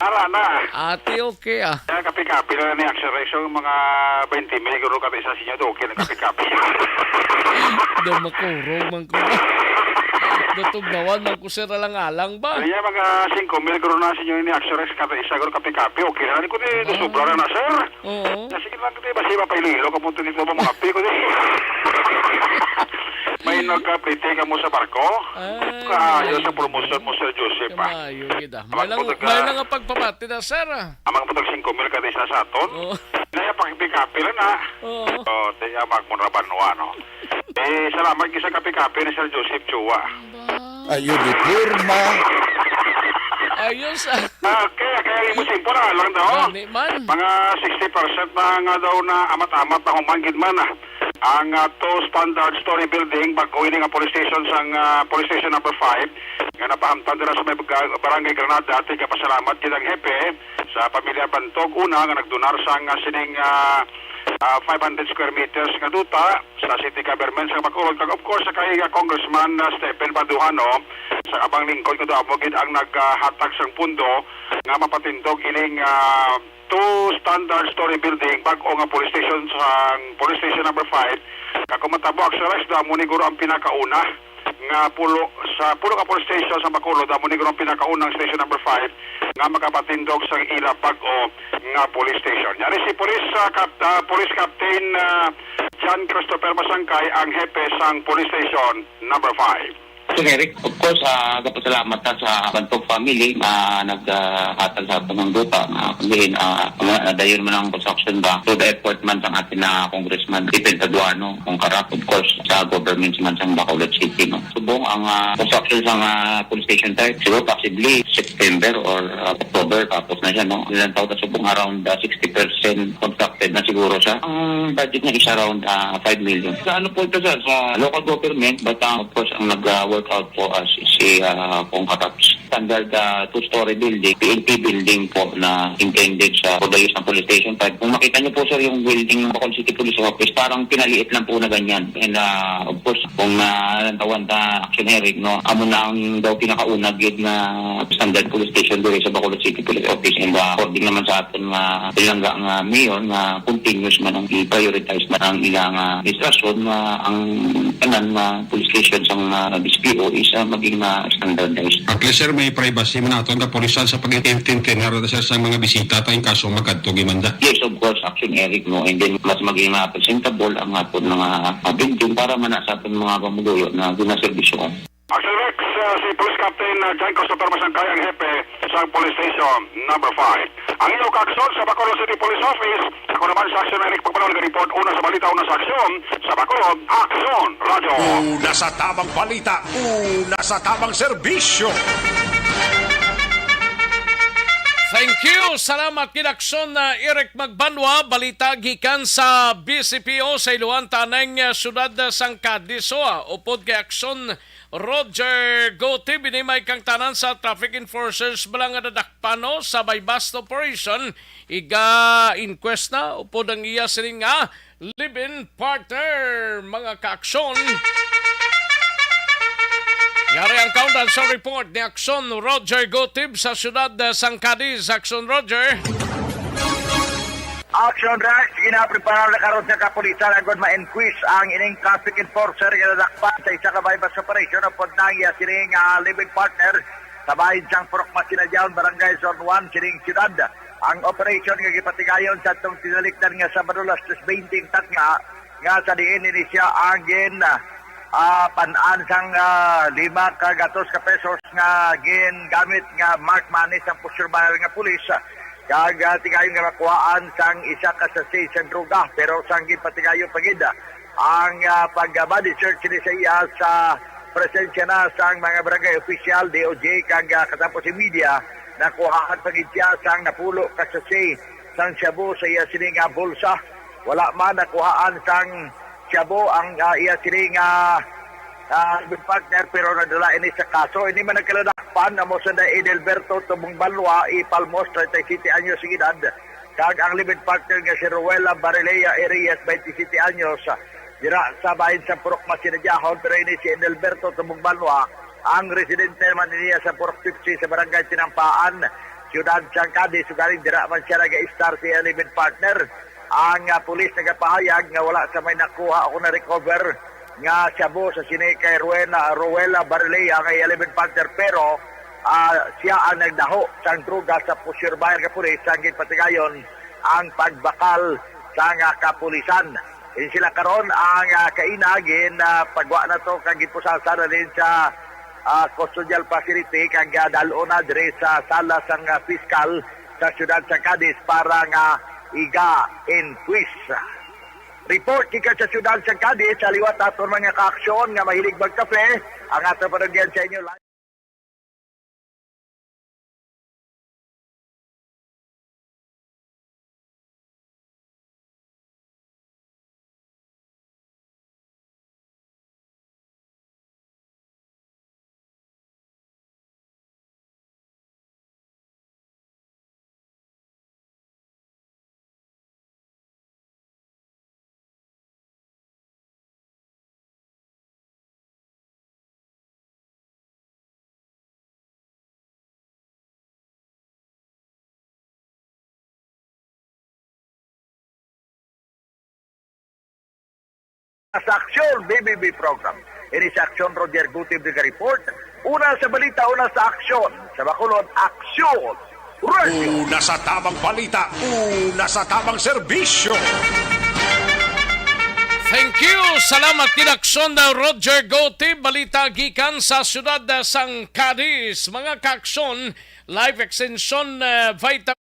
Ara na. Ate okay Kapi-kapi na ni Action Rex yung mga 20 mil guro kami sa sinyo do okay na kapi-kapi. Daw makurog man ko. Dutugnawan man ko sir alang-alang ba? Kaya mga 5 mil guro na sinyo ni Action Rex kada isa guro kapi-kapi okay na ko di sobra na sir. Oo. Sige lang di basi pa paililo ka punto dito ba mga kape ko di. May nagka-plite ka mo sa barko? Kaayo sa promosyon mo, Sir Joseph, ha? Kamayo kita. May lang nga pagpapati na, sir. Amang putag 5,000 ka din sa saton. Naya pakipikapi lang, ha? Oo. Daya magmunrabanwa, no? Salamat kisa kapi-kapi ni Sir Joseph Chua. Ayun, di pirma. Ayos. Kaya mo simpo na lang daw. Mga 60% na nga daw na amat-amat na humanggid man, ang two standard story building bago ini nga police station sang police station number 5 nga napahamtan dira sa may barangay Granada. Tiga pasalamat kitang hepe sa pamilya Bantog una nga nagdonar sang sining 500 square meters nga duta sa city government sa Bacolod. Of course, sa kay Congressman Stephen Baduhano sa abang lingkod ko daw gid ang naghatag sang pundo nga mapatindog ining two standard story building bago nga police station sang police station number 5 kakumatabo actualize daw mo niguro ang pinakauna nga pulo ka police station sa Bacolod daw mo niguro ang pinakaunang station number 5 nga makapatindog sang ila bago nga police station. Yari si Police Captain John Christopher Masangkay ang hepe sang police station number 5. So Eric, of course, kapasalamat na sa Bantog family na naghatag sa ng duta na pagdihin dayon man ang construction ba to the effort man sang atin na Congressman Stephen Baduhano kung karap, of course, sa government man sang Bacolod City. No? Subong ang construction sang police station tayo, siguro possibly September or October tapos na siya. No? Ilang taon na subong around 60% constructed na siguro siya. Ang budget niya is around 5 million. Sa ano po ito sir? Sa local government, but of course, ang nag-work out po as si Pongkataps. Standard two-story building, PNP building po na intended sa Cordayos ng Police Station 5. Kung makita niyo po sir yung building ng Bacolod City Police Office, parang pinaliit lang po na ganyan. And of course, kung nalantawan na action hearing, no, amo na ang daw pinakaunag yun na standard police station doon sa Bacolod City Police Office. And according naman sa atin bilangga nga mayor na continuous man ang i-prioritize man ang ilang administrasyon na ang kanan na police station sa BSPO is maging standardized. At least sir, may privacy mo na ito ang kapulisan sa pag-itintin harap sir sa mga bisita tayong kaso magkadto gimanda. Yes, of course, action Eric, no, and then mas maging presentable ang aton mga building para manasa aton mga pamudulo na ginaserbisyo ko. Action Rex, si Police Captain John Christopher Masangkay ang hepe sa Police Station number 5. Ang iyong kakson sa Bacolod City Police Office, ako naman sa Action Eric Pagpanol report una sa balita, una sa aksyon sa Bacolod, Action Radio. Una sa tamang balita, una sa tamang serbisyo. Thank you. Salamat kinakson na Eric Magbanwa. Balita gikan sa BCPO sa iluan tanang syudad sang Cadisoa. Upod kay akson Roger Gotti, binimay kang tanan sa traffic enforcers balang nadakpano sa bypass operation. Iga-inquest na upod ang iya sining nga live-in partner, mga kaaksyon. Yari ang countdown sa report ni Akson Roger Gotib sa siyudad San Cadiz. Akson Roger. Action Rex, ginaprepara na karon sa kapulisan agad ma-enquist ang ining traffic enforcer nga nadakpan sa isa ka bypass operation upod nang iya sining living partner sa bahin siyang Purok Masinadyaon, Barangay Zone 1, sining siyudad. Ang operation nga gipatigayon sa itong tinalikdan nga sa Madulas 20 nga sa diin ini siya ang panan sang 5 ka gatos ka pesos nga gamit nga mark money sang pusurbayar nga pulis. Kag tigayon nga makuhaan sang isa ka sa sang droga pero sang gipatigayon pagid ang pag-body search ni sa iya sa presensya na sang mga barangay official, DOJ kag katapos si media nakuhaan pagid siya sang napulo ka sa sang shabu sa iya sining bulsa. Wala man nakuhaan sang shabu ang iya sining partner pero nadala ini sa kaso. Ini man nagkaladakpan amo sa Edelberto Tubong Balwa, Ipalmos, 37 anyos sa edad. Kag ang living partner nga si Ruela Barilea Arias, 27 anyos. Dira sa bahin sa Purok Masinadyaon, pero ini si Edelberto Tubong Balwa, ang residente man niya sa Purok 50 sa Barangay Tinampaan, Ciudad San Cadiz. Sugaling dira man siya nag-star si living partner. Ang pulis nagapahayag nga wala sa may nakuha o na-recover nga shabu sa sini kay Ruela Barilea nga 11 partner pero siya ang nagdaho sang droga sa Pusurbayar nga pulis sang gipatigayon ang pagbakal sa nga kapulisan. Ini sila karon ang kainagin na pagwa na to kag gipusasa na din sa custodial facility kag dalo na dire sa sala sang piskal sa siyudad sa Cadiz para nga iga-inquis. Report kika sa siyudad sa Cadiz, sa liwat aton mga kaaksyon nga mahilig magkape, ang ato panagyan sa inyo live. Sa aksyon BBB program. Ini sa aksyon Roger Gutib de report. Una sa balita, una sa aksyon. Sa Bacolod, aksyon. Radio. Una sa tamang balita, una sa tamang serbisyo. Thank you. Salamat kinaksyon na Roger Gotib. Balita gikan sa siyudad sang Cadiz. Mga kaaksyon, live extension vitamin.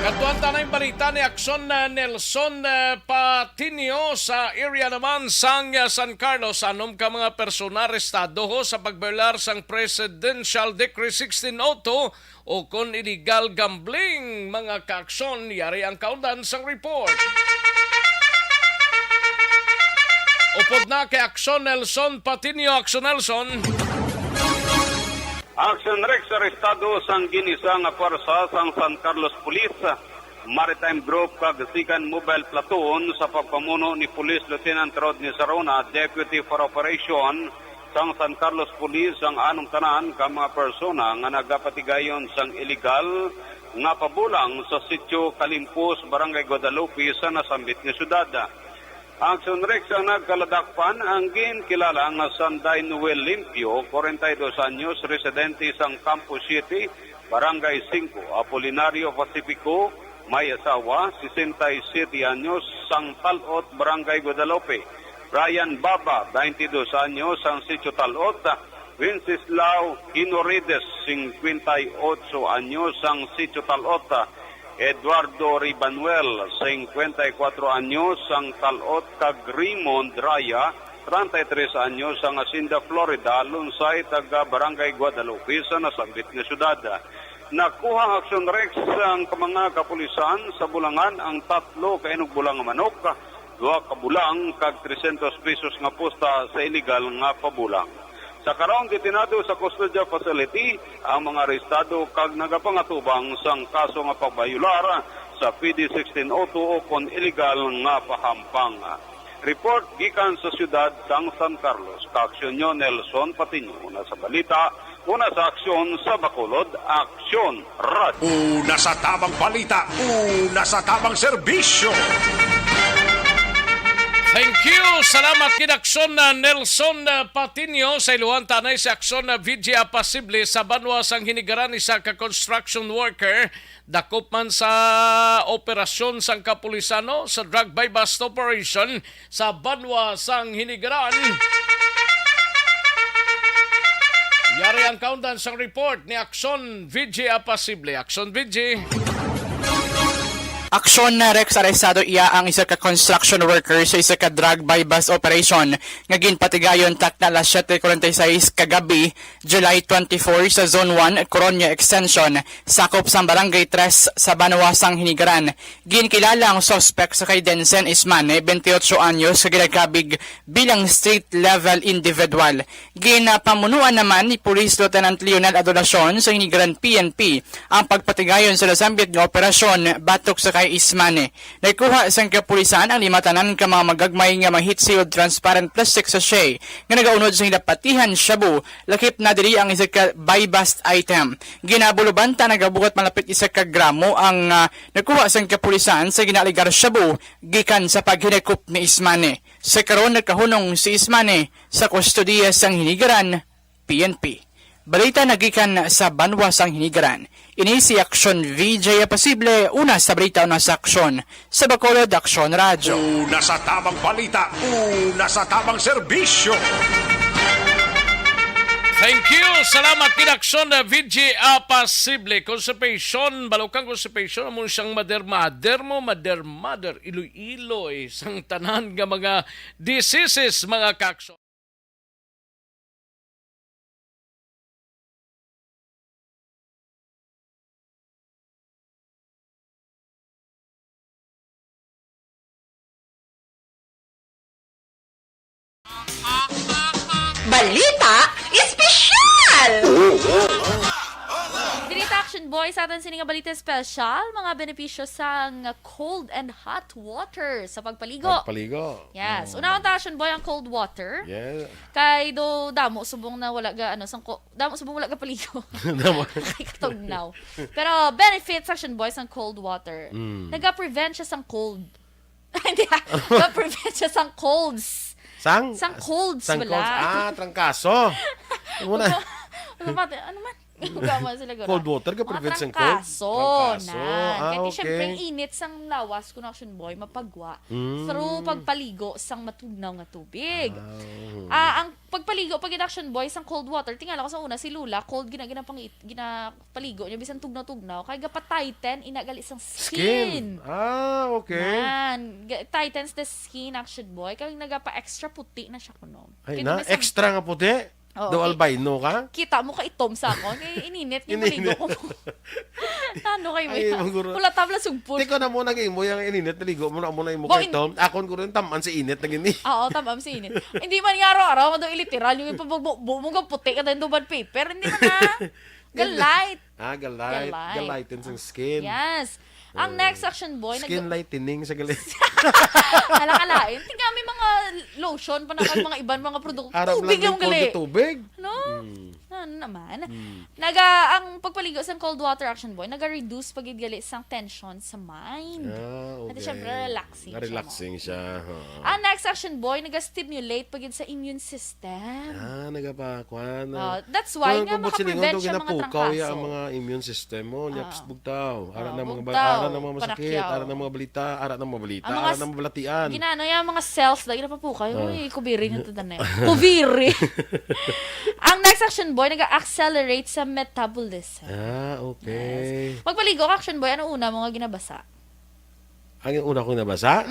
Katuan tanay balita ni Akson Nelson Patinio sa area naman sang San Carlos. Anom ka mga persona arestado ho sa pagbelar sang Presidential Decree 1602 o kon illegal gambling. Mga kaakson, yari ang kaundan sang report. Upod na kay Akson Nelson Patinio. Akson Nelson. Action Rex, arestado sang ginisa nga pwersa sang San Carlos Police Maritime Group kag Sikan Mobile Platoon sa pagpamuno ni Police Lieutenant Rodney Sarona, Deputy for Operation sang San Carlos Police ang anong tanan ka mga persona nga nagapatigayon sang illegal nga pabulang sa sitio Kalimpos, Barangay Guadalupe sa nasambit nga syudad. Action Rex ang nagkaladakpan ang ginkilala nga Sanday Noel Limpio, 42 anyos, residente sang Campus City, Barangay 5, Apolinario Pacifico, may asawa, 67 anyos, sang Talot, Barangay Guadalupe. Brian Baba, 22 anyos, sang Sitio Talot. Wenceslao Inorides, 58 anyos, sang Sitio Talot. Eduardo Ribanuel, 54 anyos, ang Talot kag Raymond Raya, 33 anyos, ang Asinda, Florida, lunsay taga Barangay Guadalupe sa nasambit nga syudad. Nakuha Action Rex ang mga kapulisan sa bulangan ang 3 kainog bulang nga manok, 2 kabulang kag 300 pesos nga posta sa illegal nga pabulang. Sa karong detinado sa custodial facility ang mga arestado kag nagapangatubang sang kaso nga pagbayular sa PD 1602 kon illegal nga pahampang. Report gikan sa siyudad sang San Carlos. Kaaksyon nyo Nelson Patinio. Una sa balita, una sa aksyon sa Bacolod, Aksyon Radio. Una sa tamang balita, una sa tamang serbisyo. Thank you. Salamat kid Akson na Nelson Patinio sa iluhan tanay si Akson na VJ Apasible sa banwa sang hinigaran isa ka construction worker dakop man sa operasyon sang kapulisano sa drug by bust operation sa banwa sang hinigaran. Yari ang countdown sang report ni Akson VJ Apasible. Akson VJ. Aksyon na Rex arestado iya ang isa ka construction worker sa isa ka drug by bus operation nga ginpatigayon takna alas 7:46 kagabi July 24 sa Zone 1 Coronia Extension sakop sa Barangay 3 sa Banawasang Hinigaran. Ginkilala ang suspect sa kay Densen Ismane 28 anyos sa ginagkabig bilang street level individual. Ginapamunuan naman ni Police Lieutenant Leonel Adoracion sa Hinigaran PNP ang pagpatigayon sa nasambit nga operasyon batok sa kay Ismane. Naikuha sa kapulisan ang limatanan ka mga magagmay nga mahit sealed transparent plastic sachet nga nagaunod sa hilapatihan shabu lakip na diri ang isa ka buy bust item. Ginabulubanta nagabuhat malapit isa ka gramo ang nakuha sa kapulisan sa ginaligar shabu gikan sa paghinakop ni Ismane. Sa karon nagkahunong si Ismane sa kustodiya sang Hinigaran PNP. Balita nagikan sa Banwasang Hinigaran. Ini si Aksyon VJ Apasible, una sa balita, una sa aksyon. Sa Bacolod, Aksyon Radyo. Una sa tamang balita, una sa tamang serbisyo. Thank you. Salamat kid Aksyon na VJ Apasible. Constipation, balukang constipation, amon siyang mader-mader, iloy-iloy, sang tanan nga mga diseases, mga kakson. Balita Espesyal! Dirita Action Boy sa atin sininga balita special, mga benepisyo sa cold and hot water sa pagpaligo. Yes. Unang Action Boy ang cold water. Yeah. Kay do damo subong na wala ga damo subong wala ga paligo. Kay katugnaw. Pero benefits Action Boy sa cold water. Naga-prevent siya sang cold. Hindi. Naga-prevent siya sang colds. Sang colds sang wala. Colds. Trangkaso. Ano man? Cold water ka prevent sang cold. Trangkaso. Kaya okay. siyempre init sang lawas kun Action Boy mapagwa through pagpaligo sang matugnaw nga tubig. Ang pagpaligo pag Action Boy sang cold water tingala ko sa una si Lula cold ginapaligo niya bisan tugnaw kay gapa-tighten inagali sang skin. Okay. Tightens the skin Action Boy kay nagapa-extra puti na siya kuno. Ay na, extra nga puti. Do albino ka? Kita mo ka itom sa ako. Kaya ininit yung maligo ko. Ano kayo mo? Wala tabla sugpon. Di ko na mo naging mo yung ininit. Naligo mo na mo na yung mukha itom. Akon ko rin taman si init naging ni. Oo, taman si init. Hindi man nga araw-araw. Kado iliteral yung ipabugbo mo puti ka din bad paper. Hindi man na. Galite. Galite sa skin. Yes. Ang next Action Boy skin lightening sa galit. Alakalain. Tingnan may mga lotion pa na mga ibang mga produkto. Tubig yung gali. Tubig? No? Ano naman? Ang pagpaligo sa cold water Action Boy, naga-reduce pagidgali sang tension sa mind. Okay. At syempre relaxing siya. Ang next Action Boy, naga-stimulate pagid sa immune system. Nagapakwan. That's why nga makaprevent siya mga trangkaso. Ang mga immune system mo, nyaps bugtaw. Ara na mga masakit, ara na mga balita, ara na mga balatian. Ginano yung mga cells, lagi na pa po kayo. Uy, kubiri nyo ito na yun. Kubiri! Ang next Action Boy, nag-accelerate sa metabolism. Okay. Yes. Magpaligo ka, Action Boy, ano una mo nga ginabasa? Ang una kong nabasa?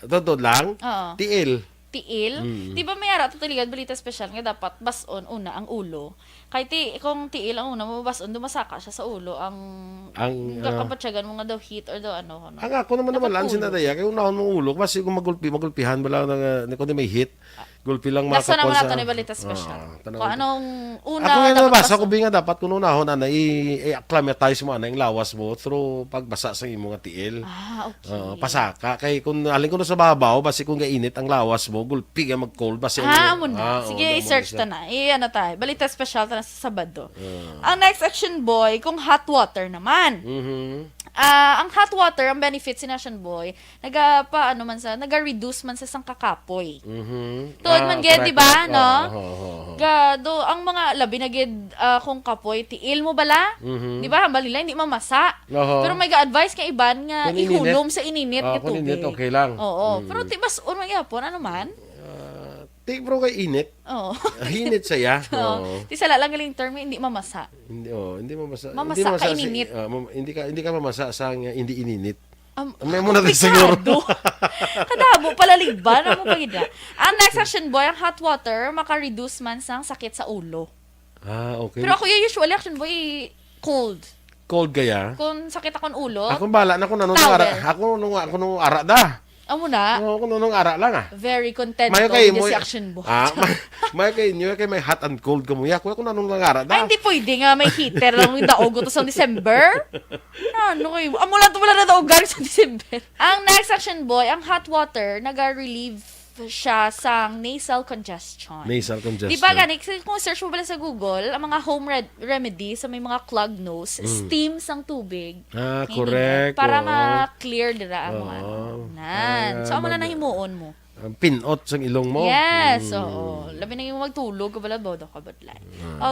Totoo lang? Oo. Tiil. Di ba may ara tutaligan balita special nga dapat bason una ang ulo. Kay kung tiil ang una mo bason dumasaka siya sa ulo ang kapatsagan mo nga daw heat or daw ano. Ang ako naman lansin na daya kay unahon mong ulo kasi kung magulpihan bala na kundi may heat. Gulpi lang makapon sa... Nasa naman nato ni balita special. Kung anong una ako nga nabasa ko binga dapat kung unahon na i-acclimatize mo yung lawas mo through pagbasa sa imo nga tiil. Okay. Pasaka kay kung alin ko na sa babaw basi kung gainit ang lawas mo gulpi nga mag-cold basi. Mo na. Sige, i-search ta na. Ano tayo? Balita special ta na sa Sabado. Ang next Action Boy, kung hot water naman. Ang hot water, ang benefits si Nation Boy, naga-reduce man sa sang kakapoy. Tuod man gid, di ba, no? Gado, ang mga labi na gid kung kapoy, tiil mo bala? Di ba, hambal nila, hindi mamasa. Pero may ga-advise kay iban nga ihulom sa ininit nga tubig. Kung init, okay lang. Oo. Pero tibas, unang yapon, ano man? Bro kay init. Oo. Init saya. Di sala lang galing term, hindi mamasa. Hindi mamasa. Mamasa ka ininit. Hindi ka mamasa sa hindi ininit. May muna tayo siguro. Kadabo, palaliban. Ang next action boy, ang hot water, maka-reduce man sang sakit sa ulo. Okay. Pero ako usually action boy, cold. Cold kaya? Kung sakit akong ulo. Ako bala na kung nung ara da. Amo na. Kung nung ara lang Very content ko si action boy. May kayo may hot and cold ka mo. Kung nung ara da. Ay, hindi pwede nga may heater lang yung daog ito sa December. Ano kayo? Amo lang ito wala na daog galing sa December. Ang next action boy, ang hot water, naga-relieve siya sa nasal congestion. Nasal congestion. Di ba gani, kung search mo pala sa Google, ang mga home remedy sa may mga clogged nose, steam sang tubig. Correct. Para ma-clear dira ang mga so, amo na nahimuon mo. Pinot sa ilong mo. Yes, oo. Labi na yung magtulog, kabala bodo ka badlay.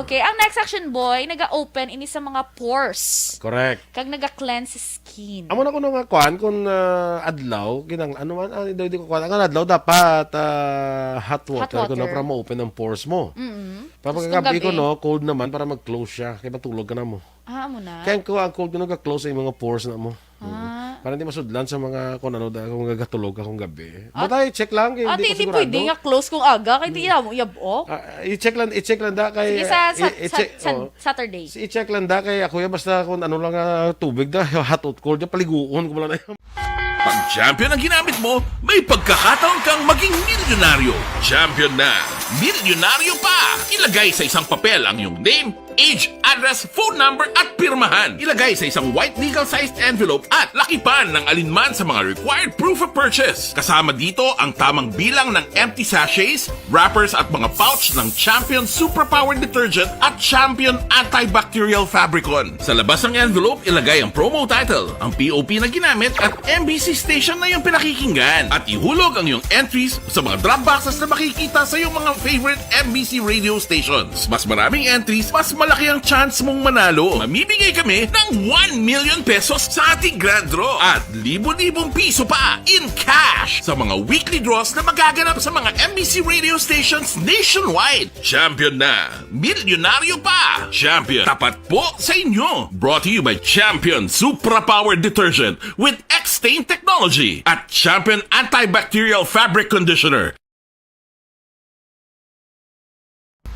Okay, ang next action boy, naga-open ini sa mga pores. Correct. Kag naga-cleanse skin. Amo na ko nga kuan kung adlaw, ginang ano man, hindi ko kuan. Ang adlaw dapat hot water kung na para ma-open ang pores mo. Para pagkagabi ko cold naman para mag-close siya. Kaya matulog ka na mo. Amo na. Kaya ko ang cold ko nag-close sa mga pores na mo. Para hindi masudlan sa mga kung gagatulog akong gabi. Butay, check lang. Hindi pwede nga close kung aga. Kaya hindi mo iyabo. I-check lang da kay... Sige, sa Saturday. I-check lang da kay ako basta kung ano lang tubig da, hot or cold, paliguon ko lang na yun. Pag champion ang ginamit mo, may pagkakataon kang maging milyonaryo. Champion na, milyonaryo pa! Ilagay sa isang papel ang iyong name, age, address, phone number at pirmahan. Ilagay sa isang white legal-sized envelope at lakipan ng alinman sa mga required proof of purchase. Kasama dito ang tamang bilang ng empty sachets, wrappers at mga pouch ng Champion Superpower Detergent at Champion Antibacterial Fabricon. Sa labas ng envelope, ilagay ang promo title, ang POP na ginamit at MBC station na yung pinakikinggan. At ihulog ang iyong entries sa mga drop boxes na makikita sa iyong mga favorite MBC radio stations. Mas maraming entries, mas malaki ang chance mong manalo. Mamibigay kami ng 1 million pesos sa ating grand draw at libo-libong piso pa in cash sa mga weekly draws na magaganap sa mga MBC radio stations nationwide. Champion na, milyonaryo pa. Champion, tapat po sa inyo. Brought to you by Champion Superpower Detergent with X-Stain Technology at Champion Antibacterial Fabric Conditioner.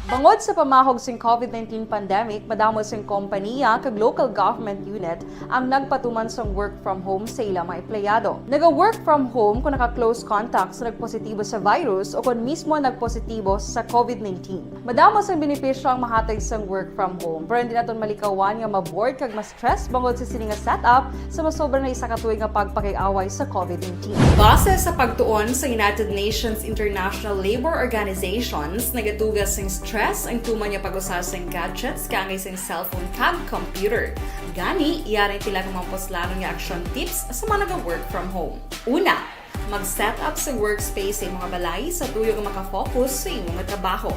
Bangod sa pamahog sing COVID-19 pandemic, madamo sing kompanya kag local government unit ang nagpatuman sang work from home sa ilang mga empleyado. Naga-work from home kung naka-close contacts na nagpositibo sa virus o kung mismo nagpositibo sa COVID-19. Madamo sang benepisyo ang mahatag sang work from home, pero hindi naton malikawan nga ma-bored kag ma-stress bangod sa sini nga setup sa masobra na isa ka tuig nga pagpakiaway sa COVID-19. Base sa pagtuon sa United Nations International Labour Organizations, nagatugas sing stress ang tuman niya pag-usas ng gadgets kangay sa cellphone kag computer. Gani, iyarin tila ng mga poslanong nga action tips sa mga nag-work from home. Una, mag-set up sa workspace sa mga balay sa tuyo nga makafocus sa imong trabaho.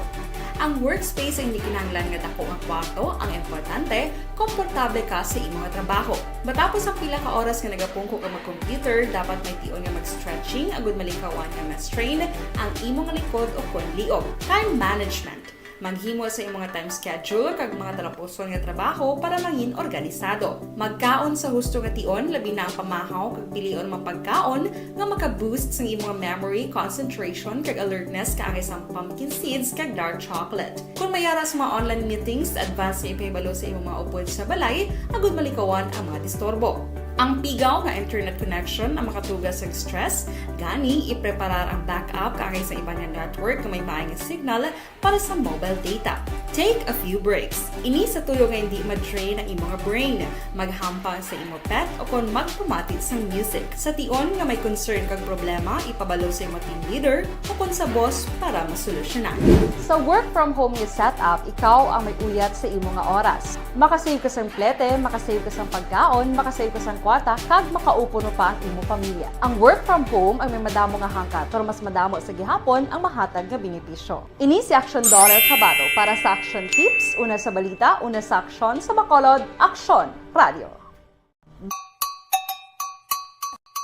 Ang workspace ay hindi kinahanglan nga dako nga kwarto, ang importante, komportable ka sa imong trabaho. Matapos ang pila ka oras nga nagapungko ka mag-computer, dapat may tion nga mag-stretching agud malikawan nga ma-strain ang imong likod o konliog. Time management. Maghimo sa imong time schedule kag mga talapuson nga trabaho para maging organisado. Magkaon sa husto nga tion, labi na ang pamahaw kag pilion mapagkaon nga maka-boost sa imong memory, concentration kag alertness kaangay sang pumpkin seeds kag dark chocolate. Kung mayara sa mga online meetings, advance nga ipahibalo sa imong mga upod sa balay, agud malikawan ang mga disturbo. Ang pigaw nga internet connection ang makatugas sa stress, gani ipreparar ang backup kaangay sa ibang network na may maayong signal para sa mobile data. Take a few breaks. Ini sa tuyo nga hindi ma-drain ang imong brain, maghampang sa imong pet o kung magpumatit sa music. Sa tion nga may concern kag problema, ipabalo sa imong team leader o kung sa boss para masolusyonan. Sa work from home nga setup, ikaw ang may uyat sa imong nga oras. Makasave ka sa plete, makasave ka sa pagkaon, makasave ka sa kwata kag makaupo no pa ang imo pamilya. Ang work from home ay may madamo nga hangkat pero mas madamo sa gihapon ang mahatag nga benepisyo. Ini si Action Daughter Cabato para sa Action Tips, una sa balita, una sa aksyon sa Bacolod, Aksyon Radio.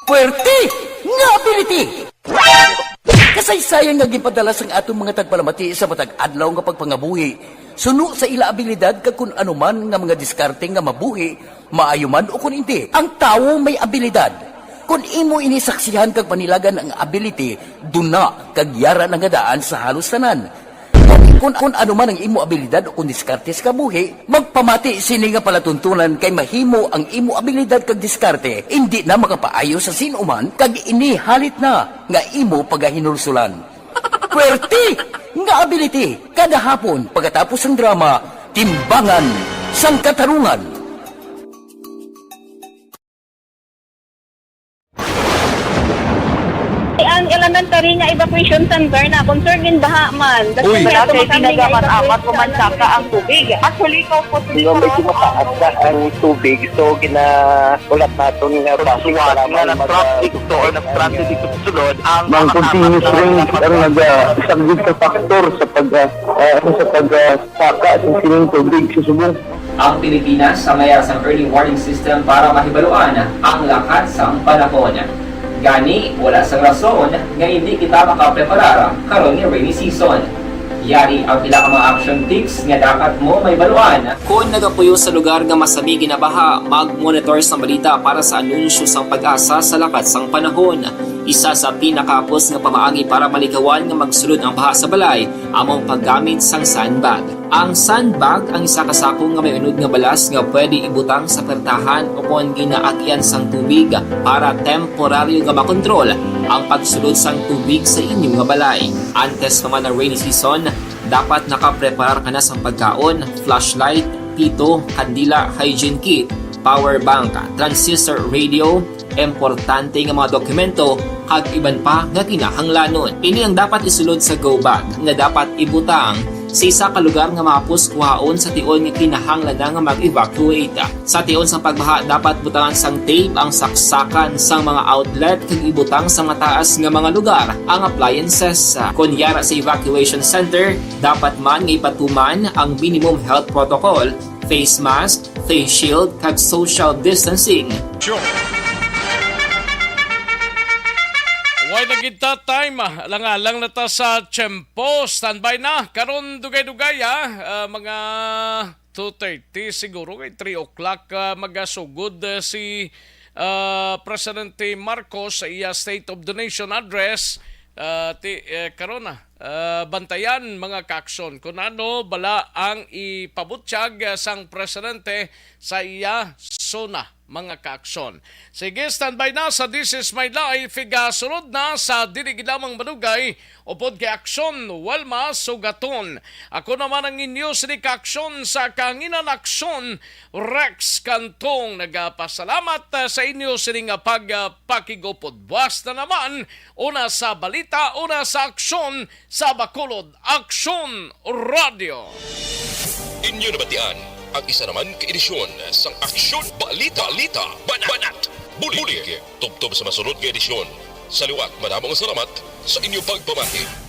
Puwerte nga ability! Kasaysayan nga gipadala sang atong mga tagpalamati sa matag adlaw nga pagpangabuhi. Suno sa ila abilidad kag kun anuman nga mga diskarte nga mabuhi, maayo man o kun hindi. Ang tawo may abilidad. Kung imo inisaksihan kag panilagan ang ability, duna kag yara nga daan sa halos tanan. Kung anuman ang imo abilidad o kung diskarte sa kabuhi, magpamati sini nga palatuntunan kay mahimo ang imo abilidad kag diskarte, hindi na makapaayo sa sinuman kag inihalit na nga imo pagahinulsulan. Puwerte nga ability, kada hapon pagkatapos ng drama, Timbangan sang Katarungan. Ang elementary nga evacuation center na concern din baha man. Uy, kay pinagamat-amat kumansaka ang tubig. Actually, ko po Medyo mataas na ang tubig, so ginaulat natin nga basiwala nga ng traffic to or nag-traffic dito sa sulod ang Mang continuous rain ang isang good factor sa pagsaka sa sining tubig sa subong. Ang Pilipinas sa mayroon sa early warning system para mahibaluan ang lakas ng panahon. Gani, wala sang rason nga hindi kita makapreparar karon ni rainy season. Yari ang pila ka mga action tips nga dapat mo may baluan. Kung nagapuyo sa lugar nga masabi ginabaha, mag-monitor sa balita para sa anunsyo sang pag-asa sa lakas sang panahon. Isa sa pinakapos nga pamaagi para malikawan nga magsulod ang baha sa balay, among paggamit sang sandbag. Ang sandbag ang isa ka sako nga may unod nga balas nga pwede ibutang sa pertahan upon ginaagyan sang tubig para temporaryo nga makontrol ang pagsulod sang tubig sa inyong nga balay. Antes naman ng rainy season, dapat nakapreparar ka na sang pagkaon, flashlight, pito, kandila, hygiene kit, power bank, transistor radio, importante nga mga dokumento kag iban pa nga kinahanglanon. Ini ang dapat isulod sa go bag nga dapat ibutang sa isa ka lugar nga mapus kuhaon sa tion nga kinahanglan nga mag-evacuate. Sa tion sa pagbaha dapat butangan sang tape ang saksakan sang mga outlet kag ibutang sa mataas nga mga lugar ang appliances. Kunyara sa evacuation center, dapat man nga ipatuman ang minimum health protocol, face mask, face shield kag social distancing. Why nagita time? Lang na ta sa Tiyempo. Standby na. Karon dugay-dugay mga 2:30 siguro kay 3 o'clock magasugod si Presidente Marcos sa iya State of the Nation address. Karon bantayan mga kaakson kung ano bala ang ipabutyag sang presidente sa iya zona mga kaakson. Sige, standby na sa This Is My Life. Sunod na sa Diligilamang Manugay upod kay Aksyon Walma Sugaton. Ako naman ang inyo si Kaakson sa Kanginan Aksyon Rex Cantong. Nagpasalamat sa inyo sa nga pagpakigupod. Buwas na naman, una sa balita, una sa aksyon sa Bacolod Aksyon Radio. Inyo nabatian ang isa naman ka-edisyon sang Aksyon Balita Banat Bulig. Tubtob sa masunod nga edisyon. Sa liwat, madamong salamat sa inyong pagpamati.